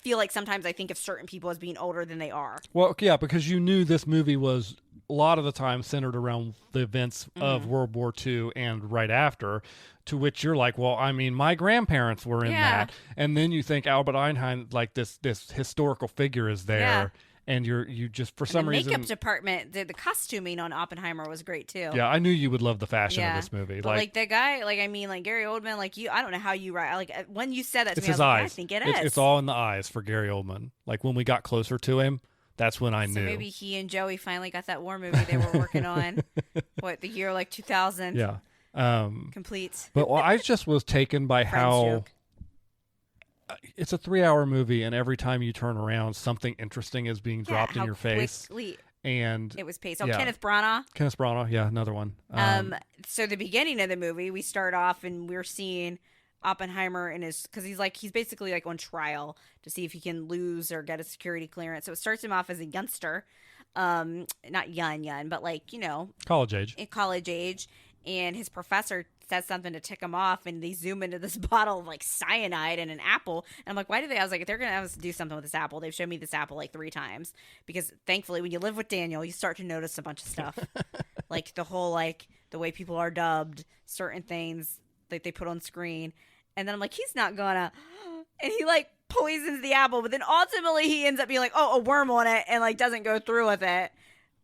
Speaker 2: feel like sometimes I think of certain people as being older than they are.
Speaker 1: Well, yeah, because you knew this movie was a lot of the time centered around the events of World War II and right after, to which you're like, well, I mean, my grandparents were in that, and then you think Albert Einstein, like this historical figure, is there. Yeah. And you just for some reason,
Speaker 2: the makeup department, the costuming on Oppenheimer was great too.
Speaker 1: Yeah, I knew you would love the fashion of this movie.
Speaker 2: But like the guy, like Gary Oldman, like you, I don't know how you write. Like when you said that to me, I was
Speaker 1: like,
Speaker 2: I think it is.
Speaker 1: It's all in the eyes for Gary Oldman. Like when we got closer to him, that's when I knew.
Speaker 2: Maybe he and Joey finally got that war movie they were working on. The year like 2000?
Speaker 1: Yeah,
Speaker 2: complete.
Speaker 1: But I just was taken by how.
Speaker 2: Joke.
Speaker 1: It's a 3-hour movie, and every time you turn around, something interesting is being dropped in your face. And
Speaker 2: it was paced. Kenneth Branagh.
Speaker 1: Yeah, another one.
Speaker 2: So the beginning of the movie, we start off and we're seeing Oppenheimer because he's basically like on trial to see if he can lose or get a security clearance. So it starts him off as a youngster, not young, but like
Speaker 1: college
Speaker 2: age, and his professor says something to tick him off, and they zoom into this bottle of like cyanide and an apple. And I'm like, why do they? I was like, if they're gonna have us do something with this apple, they've shown me this apple like 3 times. Because thankfully, when you live with Daniel, you start to notice a bunch of stuff, like the whole the way people are dubbed, certain things that they put on screen. And then I'm like, he's not gonna, and he like poisons the apple, but then ultimately he ends up being like, oh, a worm on it, and like doesn't go through with it.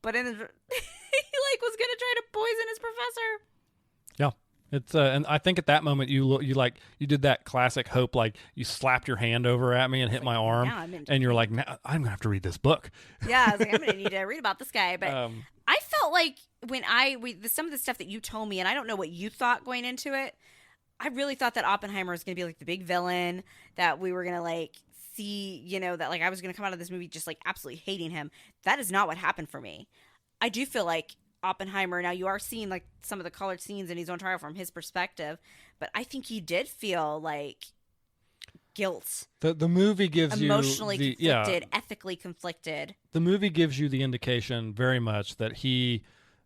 Speaker 2: But he like was gonna try to poison his professor.
Speaker 1: Yeah. It's and I think at that moment you did that classic Hope, like you slapped your hand over at me and hit my arm, and you're like, now I'm gonna have to read this book.
Speaker 2: Yeah, I was like, I'm gonna need to read about this guy. But I felt like when some of the stuff that you told me, and I don't know what you thought going into it, I really thought that Oppenheimer was going to be like the big villain, that we were going to like see, that like I was going to come out of this movie just like absolutely hating him. That is not what happened for me. I do feel like Oppenheimer, now you are seeing like some of the colored scenes and he's on trial from his perspective, but I think he did feel like guilt.
Speaker 1: The movie gives
Speaker 2: emotionally
Speaker 1: you
Speaker 2: conflicted, ethically conflicted.
Speaker 1: The movie gives you the indication very much that he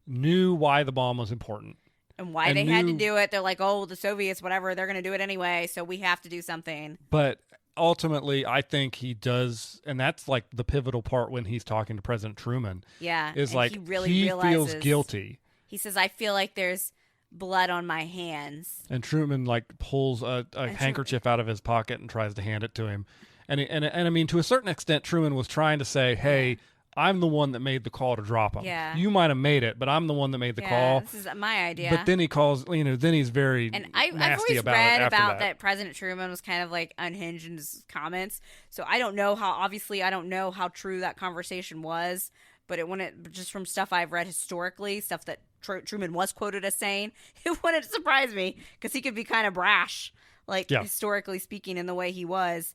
Speaker 1: knew why the bomb was important.
Speaker 2: And why they had to do it. They're like, oh, the Soviets, whatever, they're going to do it anyway, so we have to do something.
Speaker 1: But ultimately, I think he does, and that's like the pivotal part when he's talking to President Truman.
Speaker 2: Yeah.
Speaker 1: Is like, he feels guilty.
Speaker 2: He says, I feel like there's blood on my hands.
Speaker 1: And Truman like pulls a handkerchief out of his pocket and tries to hand it to him. And I mean, to a certain extent, Truman was trying to say, hey, I'm the one that made the call to drop him.
Speaker 2: Yeah.
Speaker 1: You might have made it, but I'm the one that made the call.
Speaker 2: This is my idea.
Speaker 1: But then he calls, then he's very
Speaker 2: I've
Speaker 1: nasty
Speaker 2: always
Speaker 1: about
Speaker 2: read
Speaker 1: it
Speaker 2: about that President Truman was kind of like unhinged in his comments. So I don't know how true that conversation was, but just from stuff I've read historically, stuff that Truman was quoted as saying, it wouldn't surprise me because he could be kind of brash, historically speaking, in the way he was.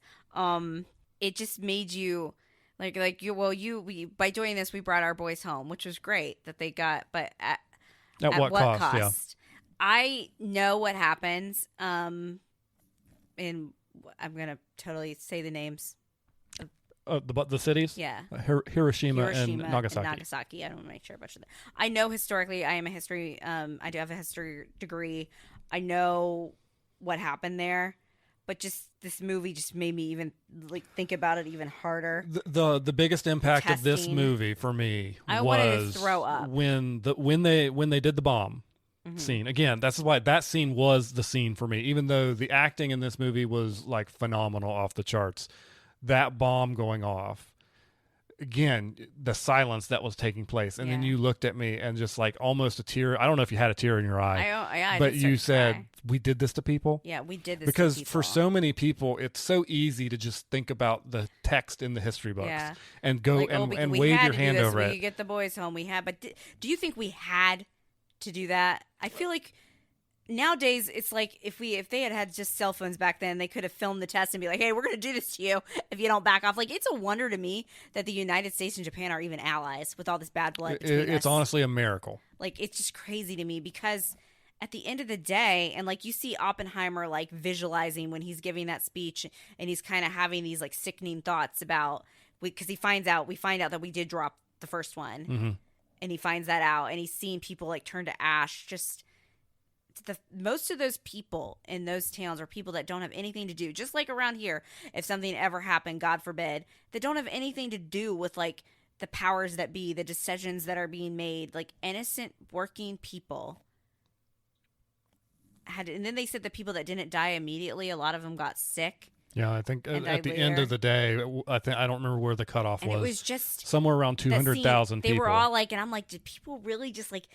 Speaker 2: It just made you by doing this, we brought our boys home, which was great that they got, but at what cost? Yeah. I know what happens. And I'm gonna totally say the names.
Speaker 1: The cities?
Speaker 2: Yeah.
Speaker 1: Hiroshima and Nagasaki.
Speaker 2: I don't want to make sure about that. I know historically, I am a history, I do have a history degree. I know what happened there, but just this movie just made me even like think about it even harder.
Speaker 1: The biggest impact of this movie for me
Speaker 2: wanted to throw up
Speaker 1: when they did the bomb scene. Again, that's why that scene was the scene for me, even though the acting in this movie was like phenomenal, off the charts. That bomb going off, again, the silence that was taking place, and then you looked at me and just like almost a tear. I don't know if you had a tear in your eye, but you said, "We did this to people."
Speaker 2: Yeah, we did this
Speaker 1: because
Speaker 2: to people.
Speaker 1: For so many people, it's so easy to just think about the text in the history books and go and wave your hand over it.
Speaker 2: We get the boys home. But do you think we had to do that? I feel like nowadays it's like if they had just cell phones back then, they could have filmed the test and be like, hey, we're going to do this to you if you don't back off. Like, it's a wonder to me that the United States and Japan are even allies with all this bad blood between us.
Speaker 1: It's honestly a miracle.
Speaker 2: Like, it's just crazy to me because at the end of the day, and like you see Oppenheimer like visualizing when he's giving that speech and he's kind of having these like sickening thoughts about, because we find out that we did drop the first one, and he finds that out, and he's seeing people like turn to ash. Just most of those people in those towns are people that don't have anything to do, just like around here, if something ever happened, God forbid, that don't have anything to do with like the powers that be, the decisions that are being made, like innocent working people had. And then they said the people that didn't die immediately, a lot of them got sick.
Speaker 1: Yeah, I think at the end of the day, I don't remember where the cutoff was.
Speaker 2: It was just
Speaker 1: somewhere around 200,000 people.
Speaker 2: They were all like, and I'm like, did people really just like?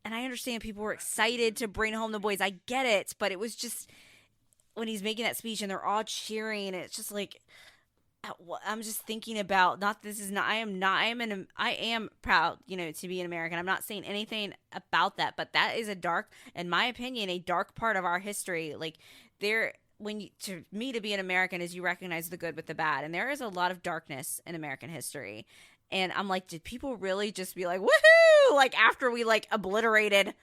Speaker 2: And I understand people were excited to bring home the boys. I get it, but it was just when he's making that speech and they're all cheering, and it's just like, I'm just thinking about I am proud, to be an American. I'm not saying anything about that, but that is in my opinion, a dark part of our history. Like to be an American is you recognize the good with the bad, and there is a lot of darkness in American history. And I'm like, did people really just be like, woohoo? Like after we like obliterated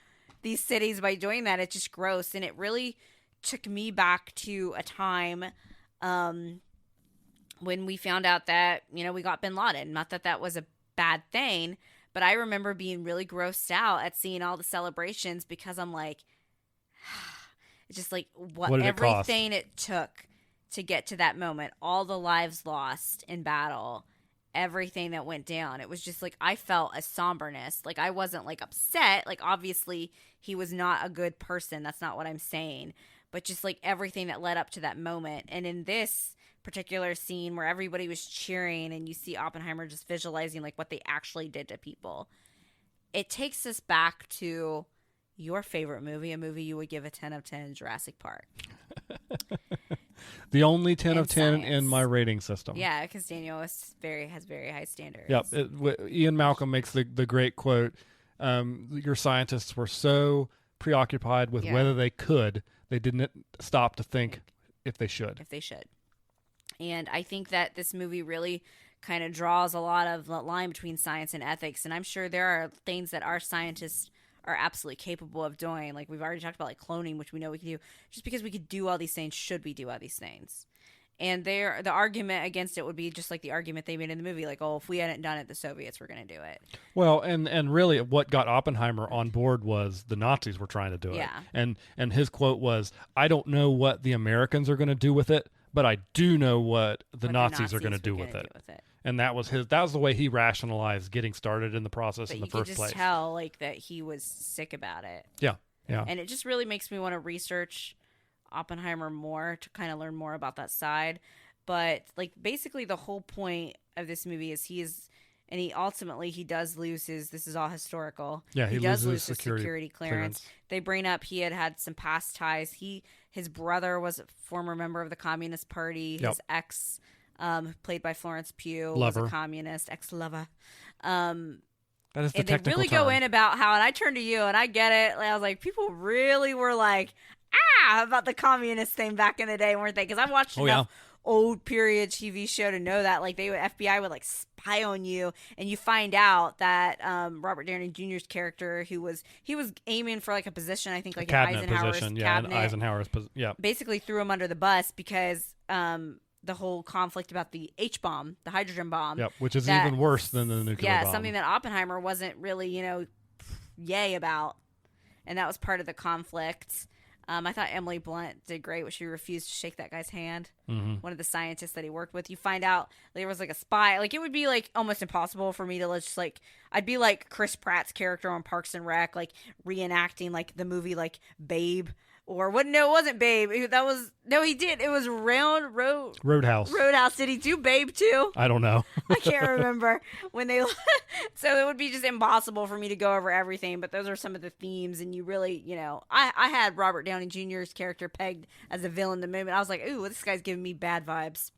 Speaker 2: these cities by doing that? It's just gross. And it really took me back to a time when we found out that, we got bin Laden. Not that that was a bad thing, but I remember being really grossed out at seeing all the celebrations because I'm like, it's just like everything it took to get to that moment, all the lives lost in battle, everything that went down. It was just like, I felt a somberness. Like I wasn't like upset. Like obviously he was not a good person. That's not what I'm saying. But just like everything that led up to that moment. And in this particular scene where everybody was cheering and you see Oppenheimer just visualizing like what they actually did to people, it takes us back to your favorite movie, a movie you would give a 10 of 10, Jurassic Park.
Speaker 1: The only 10 of 10 in my rating system.
Speaker 2: Yeah, because Daniel has very high standards.
Speaker 1: Yep. Ian Malcolm makes the great quote, your scientists were so preoccupied with whether they could they didn't stop to think if they should.
Speaker 2: And I think that this movie really kind of draws a lot of the line between science and ethics. And I'm sure there are things that our scientists are absolutely capable of doing. Like we've already talked about, like cloning, which we know we can do. Just because we could do all these things, should we do all these things? And the argument against it would be just like the argument they made in the movie, like, oh, if we hadn't done it, the Soviets were going to do it.
Speaker 1: Well, and really what got Oppenheimer on board was the Nazis were trying to do it.
Speaker 2: Yeah.
Speaker 1: And his quote was, I don't know what the Americans are going to do with it, but I do know what the Nazis are going to do with it. And that was the way he rationalized getting started in the process in the first place.
Speaker 2: You could just tell like that he was sick about it.
Speaker 1: Yeah. Yeah.
Speaker 2: And it just really makes me want to research Oppenheimer more to kind of learn more about that side. But like basically the whole point of this movie is he ultimately does lose this is all historical.
Speaker 1: Yeah, he
Speaker 2: does
Speaker 1: loses
Speaker 2: lose his security clearance. They bring up he had some past ties. His brother was a former member of the Communist Party.
Speaker 1: Yep.
Speaker 2: His ex, played by Florence Pugh,
Speaker 1: Lover.
Speaker 2: was a communist, ex-lover.
Speaker 1: That is the
Speaker 2: and
Speaker 1: technical
Speaker 2: they really
Speaker 1: term.
Speaker 2: go in about how, and I turned to you and I get it. I was like, people really were like, about the communist thing back in the day, weren't they? Because I watched enough old period TV show to know that like FBI would like spy on you, and you find out that Robert Downey Jr.'s character, he was aiming for like a position, I think like
Speaker 1: an
Speaker 2: Eisenhower's
Speaker 1: position,
Speaker 2: cabinet,
Speaker 1: in Eisenhower's
Speaker 2: basically threw him under the bus because the whole conflict about the H-bomb, the hydrogen bomb,
Speaker 1: which is even worse than the nuclear bomb.
Speaker 2: Something that Oppenheimer wasn't really yay about, and that was part of the conflict. I thought Emily Blunt did great when she refused to shake that guy's hand. Mm-hmm. One of the scientists that he worked with. You find out there was like a spy. Like it would be like almost impossible for me to just like, I'd be like Chris Pratt's character on Parks and Rec, like reenacting like the movie like Babe. Or what? No, it wasn't Babe. He did. It was
Speaker 1: Roadhouse.
Speaker 2: Roadhouse. Did he do Babe too?
Speaker 1: I don't know.
Speaker 2: I can't remember when they. So it would be just impossible for me to go over everything. But those are some of the themes, and you really, I had Robert Downey Jr.'s character pegged as a villain the moment. I was like, ooh, this guy's giving me bad vibes.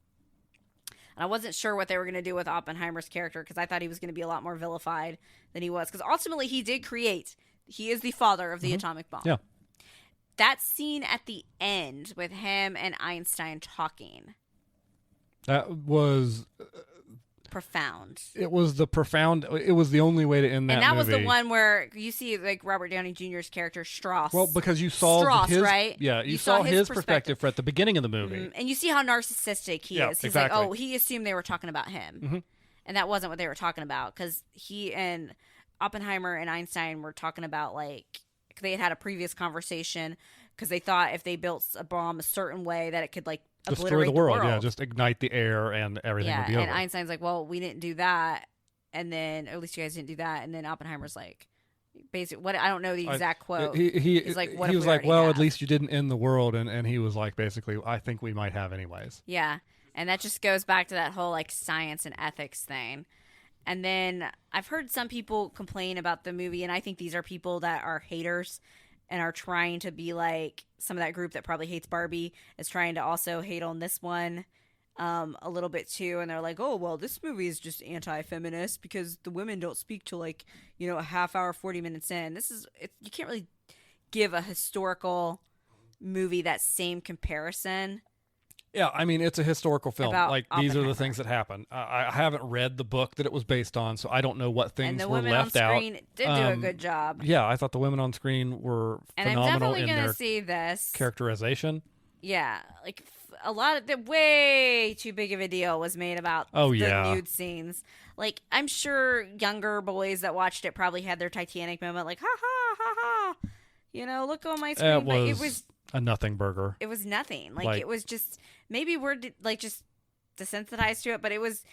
Speaker 2: And I wasn't sure what they were going to do with Oppenheimer's character because I thought he was going to be a lot more vilified than he was. Because ultimately, he did create. He is the father of the atomic bomb.
Speaker 1: Yeah.
Speaker 2: That scene at the end with him and Einstein talking.
Speaker 1: That was
Speaker 2: profound.
Speaker 1: It was the only way to end that movie.
Speaker 2: And that was the one where you see like Robert Downey Jr.'s character Strauss.
Speaker 1: Well, because you saw his,
Speaker 2: right?
Speaker 1: Yeah, you saw his perspective at the beginning of the movie.
Speaker 2: Mm-hmm. And you see how narcissistic he is. He's
Speaker 1: exactly.
Speaker 2: like, oh, he assumed they were talking about him. Mm-hmm. And that wasn't what they were talking about because he and Oppenheimer and Einstein were talking about like, they had a previous conversation because they thought if they built a bomb a certain way that it could like
Speaker 1: destroy the world. Yeah, just ignite the air and everything would be over.
Speaker 2: And Einstein's like, well, we didn't do that, and then or at least you guys didn't do that, and then Oppenheimer's like, basically, what I don't know the exact quote. He's like, what
Speaker 1: he
Speaker 2: if
Speaker 1: was
Speaker 2: we
Speaker 1: like, well,
Speaker 2: have?
Speaker 1: At least you didn't end the world, and he was like, basically, I think we might have anyways.
Speaker 2: Yeah, and that just goes back to that whole like science and ethics thing. And then I've heard some people complain about the movie, and I think these are people that are haters and are trying to be like some of that group that probably hates Barbie is trying to also hate on this one a little bit too. And they're like, oh, well, this movie is just anti-feminist because the women don't speak till like, a half hour, 40 minutes in. You can't really give a historical movie that same comparison.
Speaker 1: Yeah, I mean, it's a historical film. Like, these are the
Speaker 2: Oppenheimer.
Speaker 1: things that happen. I haven't read the book that it was based on, so I don't know what things were left out.
Speaker 2: And the women on screen did do a good job.
Speaker 1: Yeah, I thought the women on screen were phenomenal
Speaker 2: I'm definitely
Speaker 1: in
Speaker 2: gonna
Speaker 1: their
Speaker 2: see this
Speaker 1: characterization.
Speaker 2: Yeah, like a lot of the way too big of a deal was made about the nude scenes. Like, I'm sure younger boys that watched it probably had their Titanic moment, like, ha ha ha ha. Look on my screen.
Speaker 1: It was a nothing burger.
Speaker 2: It was nothing. Like it was just, maybe we're like just desensitized to it, but it was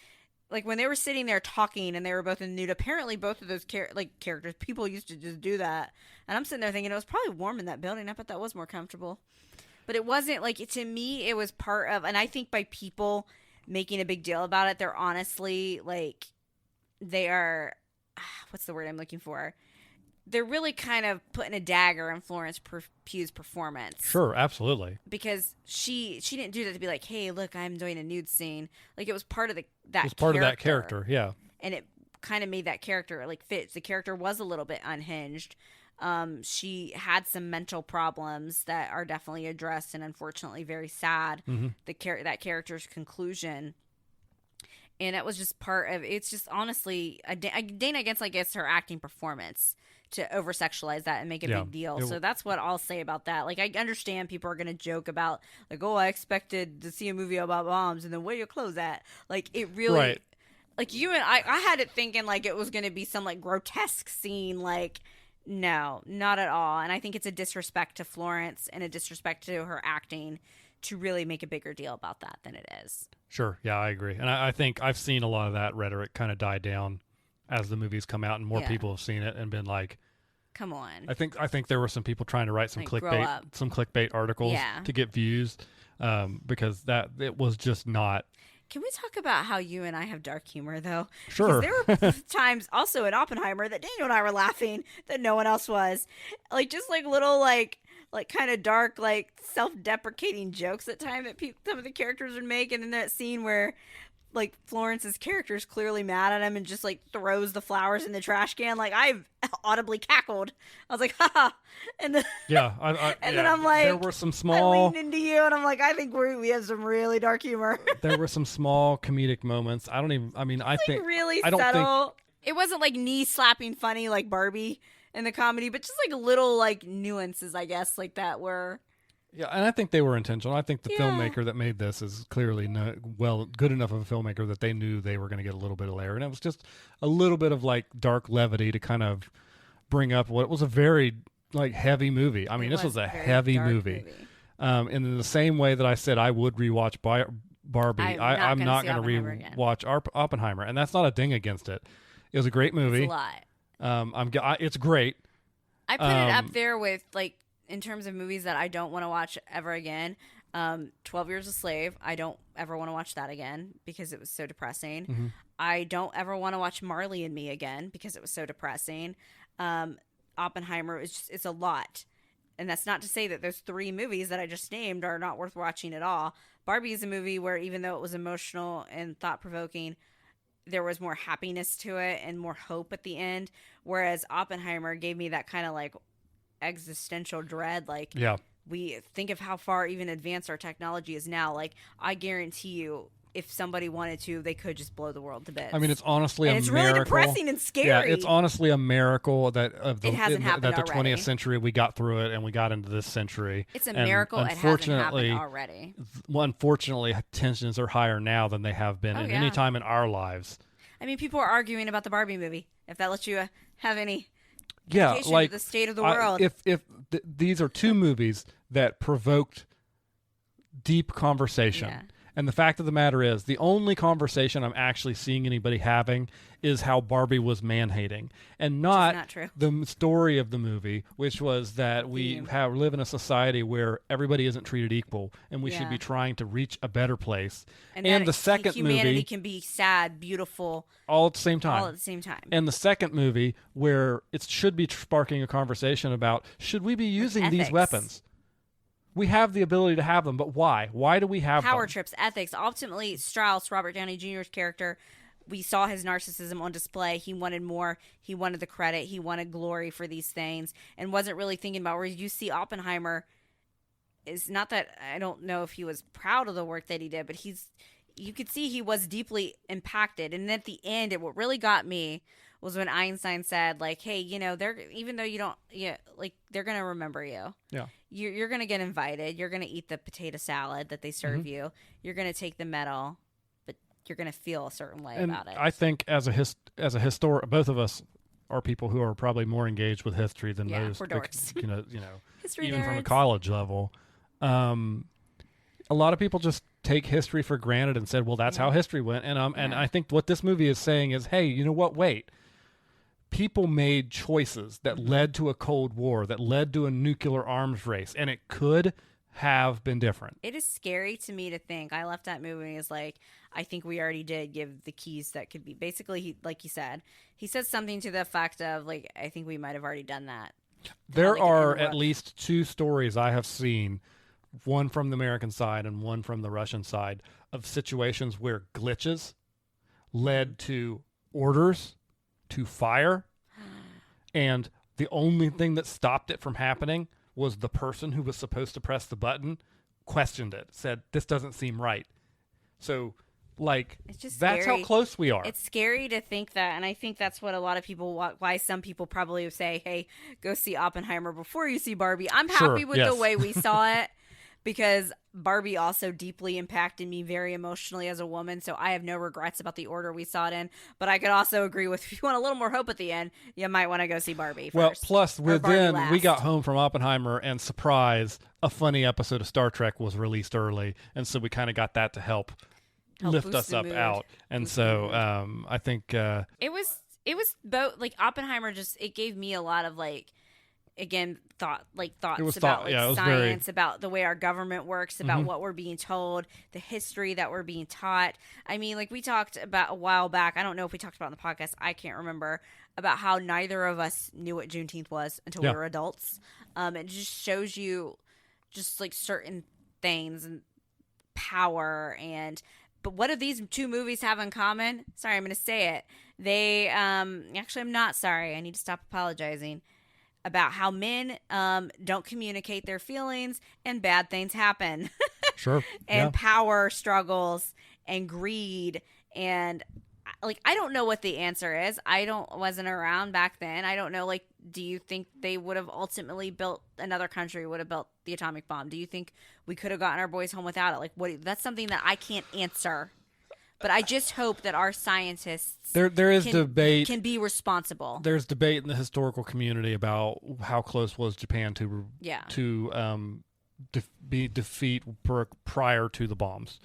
Speaker 2: like when they were sitting there talking and they were both in nude, apparently both of those characters, people used to just do that. And I'm sitting there thinking it was probably warm in that building. I bet that was more comfortable. But it wasn't like, to me, it was part of, and I think by people making a big deal about it, they're honestly like, they are, what's the word I'm looking for? They're really kind of putting a dagger in Florence Pugh's performance.
Speaker 1: Sure, absolutely.
Speaker 2: Because she didn't do that to be like, hey, look, I'm doing a nude scene. Like, it was part of that
Speaker 1: character, yeah.
Speaker 2: And it kind of made that character like fit. The character was a little bit unhinged. She had some mental problems that are definitely addressed and unfortunately very sad. That character's conclusion. And it was just part of, it's just honestly, Dana against, like, it's her acting performance to over-sexualize that and make a big deal. So that's what I'll say about that. Like, I understand people are going to joke about, like, oh, I expected to see a movie about bombs, and then where your clothes at? Like, it really,
Speaker 1: right.
Speaker 2: Like, you and I had it thinking, like, it was going to be some, like, grotesque scene, like, no, not at all. And I think it's a disrespect to Florence and a disrespect to her acting to really make a bigger deal about that than it is.
Speaker 1: Sure. Yeah, I agree. And I think I've seen a lot of that rhetoric kind of die down as the movies come out and more people have seen it and been like,
Speaker 2: come on.
Speaker 1: I think there were some people trying to write some
Speaker 2: like,
Speaker 1: clickbait articles to get views because it was just not.
Speaker 2: Can we talk about how you and I have dark humor, though?
Speaker 1: Sure.
Speaker 2: Because there were times also in Oppenheimer that Daniel and I were laughing that no one else was. Like, just like little, like kind of dark, like self-deprecating jokes at times that some of the characters would make. And then that scene where, like, Florence's character is clearly mad at him and just, like, throws the flowers in the trash can. Like, I've audibly cackled. I was like, ha! And then, then I'm like,
Speaker 1: there were some small.
Speaker 2: I leaned into you, and I'm like, I think we have some really dark humor.
Speaker 1: There were some small comedic moments. I think
Speaker 2: really
Speaker 1: I don't
Speaker 2: subtle.
Speaker 1: think
Speaker 2: it wasn't like knee slapping funny like Barbie in the comedy, but just like little like nuances, I guess, like that were.
Speaker 1: Yeah, and I think they were intentional. I think the filmmaker that made this is clearly good enough of a filmmaker that they knew they were going to get a little bit of layer, and it was just a little bit of like dark levity to kind of bring up what was a very like heavy movie. I mean, this was a heavy movie. And in the same way that I said I would rewatch Barbie, I'm not going to rewatch Oppenheimer, and that's not a ding against it. It was a great movie.
Speaker 2: It's a lot.
Speaker 1: It's great.
Speaker 2: I put it up there with like. In terms of movies that I don't want to watch ever again, 12 Years a Slave, I don't ever want to watch that again because it was so depressing.
Speaker 1: Mm-hmm.
Speaker 2: I don't ever want to watch Marley and Me again because it was so depressing. Oppenheimer, it's a lot. And that's not to say that those three movies that I just named are not worth watching at all. Barbie is a movie where even though it was emotional and thought-provoking, there was more happiness to it and more hope at the end. Whereas Oppenheimer gave me that kind of like existential dread, like we think of how far even advanced our technology is now. Like, I guarantee you if somebody wanted to, they could just blow the world to bits.
Speaker 1: I mean, it's honestly
Speaker 2: it's really depressing and scary.
Speaker 1: Yeah, it's honestly a miracle that
Speaker 2: it hasn't happened
Speaker 1: that the
Speaker 2: already.
Speaker 1: 20th century we got through it and we got into this century.
Speaker 2: It's a miracle it hasn't happened already.
Speaker 1: Unfortunately, tensions are higher now than they have been at any time in our lives.
Speaker 2: I mean, people are arguing about the Barbie movie, if that lets you have any
Speaker 1: like
Speaker 2: the state of the world.
Speaker 1: These are two movies that provoked deep conversation. Yeah. And the fact of the matter is, the only conversation I'm actually seeing anybody having is how Barbie was man-hating, and not the story of the movie, which was that we live in a society where everybody isn't treated equal, and we should be trying to reach a better place. And the second
Speaker 2: humanity
Speaker 1: movie
Speaker 2: can be sad, beautiful,
Speaker 1: all at the same time.
Speaker 2: All at the same time.
Speaker 1: And the second movie, where it should be sparking a conversation about, should we be using these weapons? We have the ability to have them, but why? Why do we have
Speaker 2: power
Speaker 1: them?
Speaker 2: trips, ethics? Ultimately, Strauss, Robert Downey Jr.'s character, we saw his narcissism on display. He wanted more. He wanted the credit. He wanted glory for these things and wasn't really thinking about where you see Oppenheimer is not that I don't know if he was proud of the work that he did, but you could see he was deeply impacted. And at the end, what really got me was when Einstein said, like, hey, even though you don't, they're going to remember you.
Speaker 1: Yeah.
Speaker 2: You're going to get invited. You're going to eat the potato salad that they serve you. You're going to take the medal, but you're going to feel a certain way about it.
Speaker 1: I think as a historian, both of us are people who are probably more engaged with history than most.
Speaker 2: We're dorks. History
Speaker 1: even
Speaker 2: nerds.
Speaker 1: From a college level. A lot of people just take history for granted and said, well, that's how history went. And I think what this movie is saying is, hey, you know what? Wait. People made choices that led to a Cold War, that led to a nuclear arms race, and it could have been different.
Speaker 2: It is scary to me to think. I left that movie as like, I think we already did give the keys that could be. Basically, he said something to the effect of, like, I think we might have already done that.
Speaker 1: There are at least two stories I have seen, one from the American side and one from the Russian side, of situations where glitches led to orders to fire, and the only thing that stopped it from happening was the person who was supposed to press the button questioned it, said, this doesn't seem right. So, like,
Speaker 2: it's just
Speaker 1: that's
Speaker 2: scary.
Speaker 1: how close we are.
Speaker 2: It's scary to think that, and I think that's what a lot of people, why some people probably would say, hey, go see Oppenheimer before you see Barbie. I'm happy with the way we saw it, because Barbie also deeply impacted me very emotionally as a woman, so I have no regrets about the order we saw it in. But I could also agree with, if you want a little more hope at the end, you might want to go see Barbie first.
Speaker 1: Well, plus
Speaker 2: within
Speaker 1: we got home from Oppenheimer, and surprise, a funny episode of Star Trek was released early, and so we kind of got that to help lift us up out. And so I think
Speaker 2: it was both, like, Oppenheimer, just, it gave me a lot of, like, again, thoughts about science, about the way our government works, about what we're being told, the history that we're being taught. I mean, like, we talked about a while back, I don't know if we talked about it on the podcast, I can't remember, about how neither of us knew what Juneteenth was until we were adults. It just shows you just, like, certain things and power. And but what do these two movies have in common? Sorry, I'm going to say it. They actually, I'm not sorry, I need to stop apologizing. About how men don't communicate their feelings and bad things happen.
Speaker 1: Sure.
Speaker 2: And power struggles and greed. And, like, I don't know what the answer is. Wasn't around back then. I don't know, like, do you think they would have ultimately built, another country would have built the atomic bomb? Do you think we could have gotten our boys home without it? Like, that's something that I can't answer. But I just hope that our scientists
Speaker 1: debate
Speaker 2: can be responsible.
Speaker 1: There's debate in the historical community about how close was Japan to defeat prior to the bombs.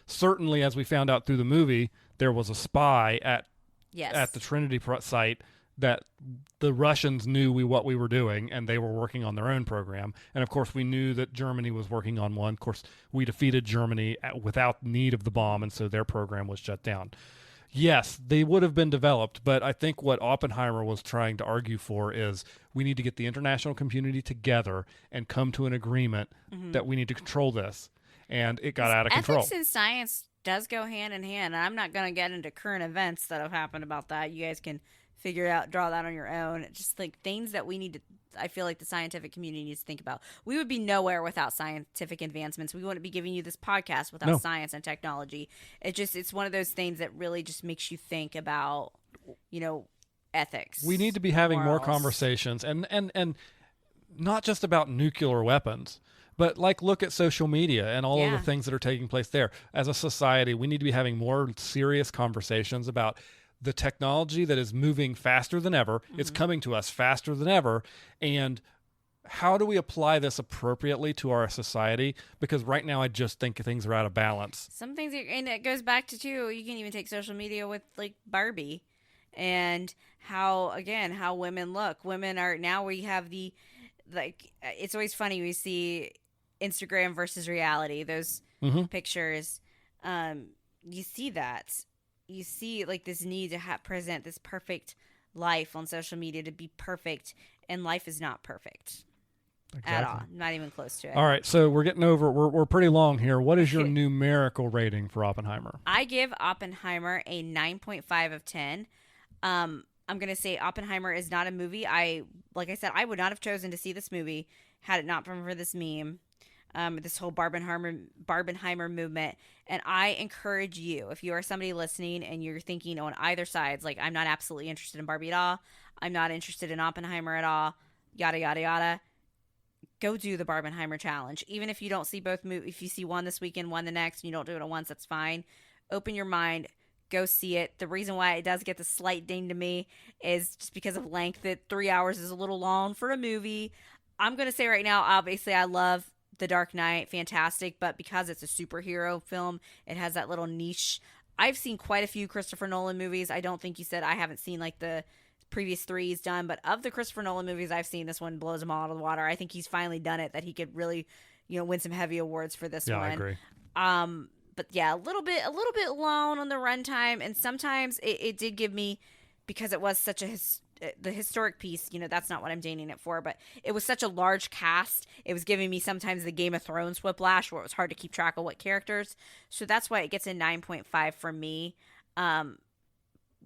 Speaker 1: Certainly, as we found out through the movie, there was a spy at the Trinity site that the Russians knew what we were doing, and they were working on their own program. And of course, we knew that Germany was working on one. Of course, we defeated Germany without need of the bomb, and so their program was shut down. Yes, they would have been developed, but I think what Oppenheimer was trying to argue for is we need to get the international community together and come to an agreement that we need to control this. And it got out of control.
Speaker 2: Ethics and science does go hand in hand. And I'm not going to get into current events that have happened about that. You guys can figure it out, draw that on your own. Just, like, things that we need to, I feel like the scientific community needs to think about. We would be nowhere without scientific advancements. We wouldn't be giving you this podcast without science and technology. It's one of those things that really just makes you think about, ethics.
Speaker 1: We need to be having more conversations, and not just about nuclear weapons, but, like, look at social media and all of the things that are taking place there. As a society, we need to be having more serious conversations about the technology that is moving faster than ever. It's coming to us faster than ever. And how do we apply this appropriately to our society? Because right now, I just think things are out of balance.
Speaker 2: Some things, and it goes back to, too, you can even take social media with, like, Barbie and how women look. Women are, now we have it's always funny. We see Instagram versus reality, those pictures. You see that. You see, like, this need to present this perfect life on social media, to be perfect, and life is not perfect at all. Not even close to it.
Speaker 1: All right, so we're pretty long here. What is your numerical rating for Oppenheimer?
Speaker 2: I give Oppenheimer a 9.5 of 10. I'm going to say Oppenheimer is not a movie. Like I said, I would not have chosen to see this movie had it not been for this meme. This whole Barbenheimer movement. And I encourage you, if you are somebody listening and you're thinking on either sides, like, I'm not absolutely interested in Barbie at all, I'm not interested in Oppenheimer at all, yada, yada, yada, go do the Barbenheimer challenge. Even if you don't see both movies, if you see one this weekend, one the next, and you don't do it at once, that's fine. Open your mind, go see it. The reason why it does get the slight ding to me is just because of length. That 3 hours is a little long for a movie. I'm going to say right now, obviously, I love The Dark Knight, fantastic, but because it's a superhero film, it has that little niche. I've seen quite a few Christopher Nolan movies. I don't think you said I haven't seen, like, the previous three he's done, but of the Christopher Nolan movies I've seen, this one blows them all out of the water. I think he's finally done it, that he could really, win some heavy awards for this one.
Speaker 1: Yeah, I agree.
Speaker 2: But yeah, a little bit long on the runtime, and sometimes it did give me, because it was such the historic piece, that's not what I'm dating it for, but it was such a large cast. It was giving me sometimes the Game of Thrones whiplash, where it was hard to keep track of what characters. So that's why it gets a 9.5 from me.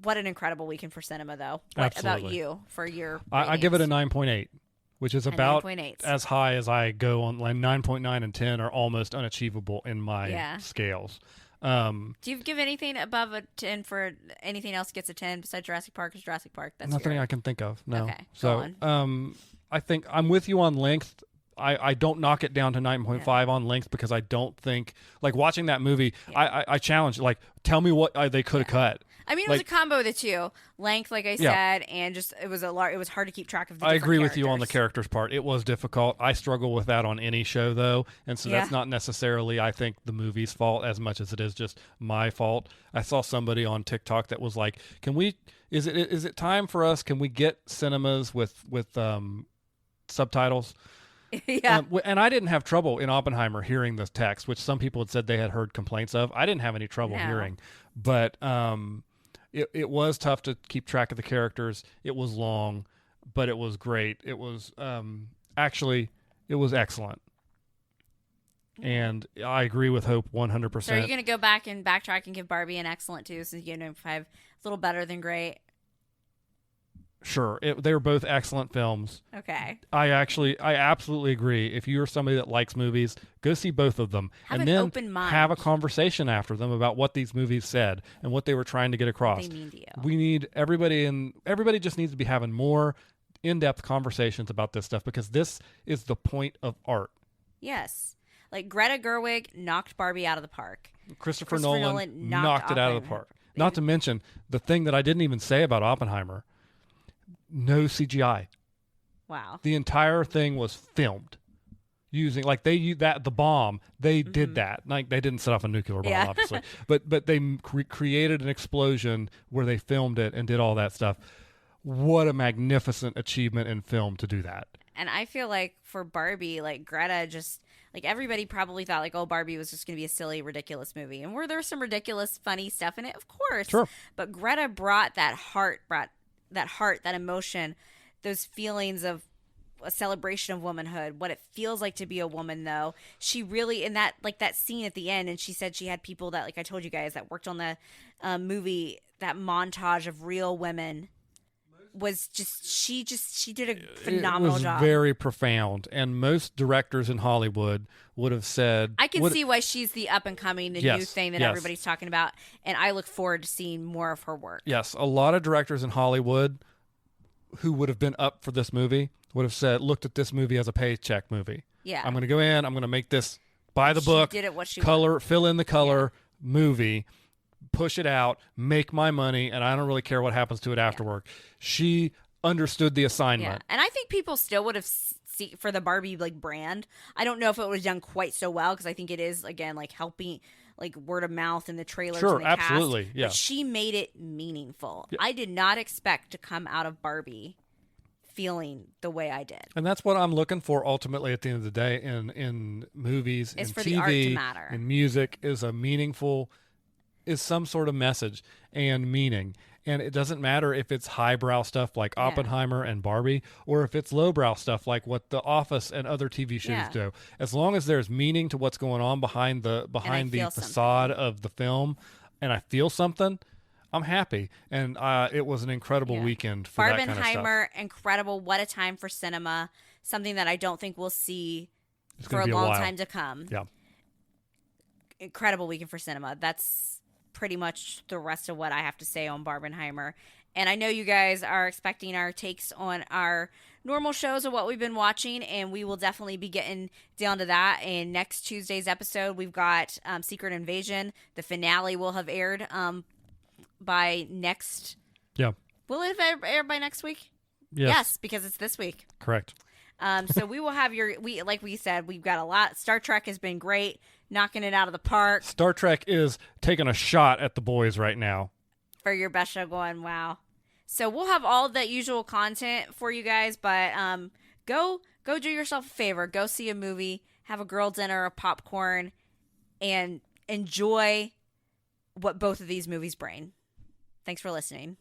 Speaker 2: what an incredible weekend for cinema, though. What
Speaker 1: Absolutely.
Speaker 2: about you for your
Speaker 1: I give it a 9.8, which is about
Speaker 2: 9.8.
Speaker 1: as high as I go on. Like 9.9 and 10 are almost unachievable in my scales.
Speaker 2: Do you give anything above a 10 for anything else gets a 10 besides Jurassic Park? Is Jurassic Park? That's
Speaker 1: nothing I can think of. No.
Speaker 2: Okay.
Speaker 1: So, I think I'm with you on length. I don't knock it down to 9.5 on length because I don't think, like, watching that movie, I challenge, like, tell me what they could have cut.
Speaker 2: I mean, it was a combo of the two. Length, like I said, and just it was hard to keep track of the different
Speaker 1: I agree
Speaker 2: characters.
Speaker 1: with you on the characters part. It was difficult. I struggle with that on any show, though, and so that's not necessarily, I think, the movie's fault as much as it is just my fault. I saw somebody on TikTok that was like, is it time for us, can we get cinemas with subtitles?
Speaker 2: Yeah.
Speaker 1: And I didn't have trouble in Oppenheimer hearing the text, which some people had said they had heard complaints of. I didn't have any trouble hearing, but it was tough to keep track of the characters. It was long, but it was great. It was actually, it was excellent. And I agree with Hope 100%.
Speaker 2: So are you going to go back and backtrack and give Barbie an excellent too, since you gave 5, a little better than great?
Speaker 1: Sure. They were both excellent films.
Speaker 2: Okay.
Speaker 1: I absolutely agree. If you're somebody that likes movies, go see both of them.
Speaker 2: Have
Speaker 1: and
Speaker 2: an
Speaker 1: then
Speaker 2: open mind.
Speaker 1: Have a conversation after them about what these movies said and what they were trying to get across.
Speaker 2: What they mean to you.
Speaker 1: We need everybody just needs to be having more in-depth conversations about this stuff because this is the point of art.
Speaker 2: Yes. Like Greta Gerwig knocked Barbie out of the park.
Speaker 1: Christopher Nolan knocked it out of the park. Not to mention the thing that I didn't even say about Oppenheimer. No CGI.
Speaker 2: Wow.
Speaker 1: The entire thing was filmed using, like, they used the bomb. They did that. Like, they didn't set off a nuclear bomb, obviously, but they created an explosion where they filmed it and did all that stuff. What a magnificent achievement in film to do that.
Speaker 2: And I feel like for Barbie, like Greta just, like everybody probably thought like, oh, Barbie was just going to be a silly, ridiculous movie. And were there some ridiculous, funny stuff in it? Of course.
Speaker 1: Sure.
Speaker 2: But Greta brought that heart, that emotion, those feelings of a celebration of womanhood, what it feels like to be a woman, though. She really, in that, like that scene at the end, and she said she had people that, like I told you guys, that worked on the movie, that montage of real women was just, she did a phenomenal job.
Speaker 1: It was very profound, and most directors in Hollywood would have said,
Speaker 2: I can see why she's the up and coming, the new thing that everybody's talking about, and I look forward to seeing more of her work.
Speaker 1: Yes, a lot of directors in Hollywood who would have been up for this movie would have looked at this movie as a paycheck movie.
Speaker 2: Yeah.
Speaker 1: I'm going to go in, I'm going to make this by the book,
Speaker 2: did it what she
Speaker 1: color,
Speaker 2: wanted.
Speaker 1: fill in the color movie, push it out, make my money, and I don't really care what happens to it afterward. She understood the assignment.
Speaker 2: Yeah. And I think people still would have for the Barbie like brand. I don't know if it was done quite so well because I think it is, again, like helping, like word of mouth in the trailers.
Speaker 1: Sure,
Speaker 2: and the
Speaker 1: absolutely.
Speaker 2: Cast,
Speaker 1: yeah.
Speaker 2: But she made it meaningful.
Speaker 1: Yeah.
Speaker 2: I did not expect to come out of Barbie feeling the way I did.
Speaker 1: And that's what I'm looking for ultimately at the end of the day in movies,
Speaker 2: It's
Speaker 1: in
Speaker 2: for
Speaker 1: TV,
Speaker 2: the art to matter.
Speaker 1: in music, is some sort of message and meaning. And it doesn't matter if it's highbrow stuff like Oppenheimer and Barbie, or if it's lowbrow stuff like what The Office and other TV shows do. As long as there's meaning to what's going on behind the facade of the film, and I feel something, I'm happy. And it was an incredible weekend for that kind of stuff.
Speaker 2: Barbenheimer, incredible. What a time for cinema. Something that I don't think we'll see for a long time to come.
Speaker 1: Yeah.
Speaker 2: Incredible weekend for cinema. That's pretty much the rest of what I have to say on Barbenheimer. And I know you guys are expecting our takes on our normal shows of what we've been watching, and we will definitely be getting down to that in next Tuesday's episode. We've got Secret Invasion. The finale will have aired by next...
Speaker 1: Yeah.
Speaker 2: Will it have aired by next week?
Speaker 1: Yes,
Speaker 2: because it's this week.
Speaker 1: Correct.
Speaker 2: So we will have like we said, we've got a lot. Star Trek has been great, knocking it out of the park.
Speaker 1: Star Trek is taking a shot at the boys right now.
Speaker 2: For your best show going, wow. So we'll have all the usual content for you guys, but go do yourself a favor. Go see a movie, have a girl dinner, a popcorn, and enjoy what both of these movies bring. Thanks for listening.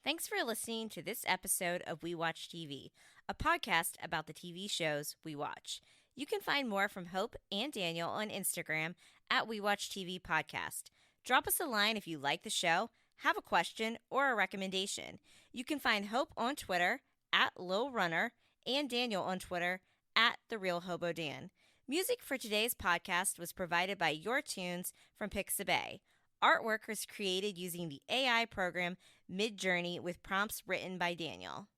Speaker 2: Thanks for listening to this episode of We Watch TV, a podcast about the TV shows we watch. You can find more from Hope and Daniel on Instagram at We Watch TV Podcast. Drop us a line if you like the show, have a question, or a recommendation. You can find Hope on Twitter at Lil Runner and Daniel on Twitter at The Real Hobo Dan. Music for today's podcast was provided by Your Tunes from Pixabay. Artwork was created using the AI program Midjourney with prompts written by Daniel.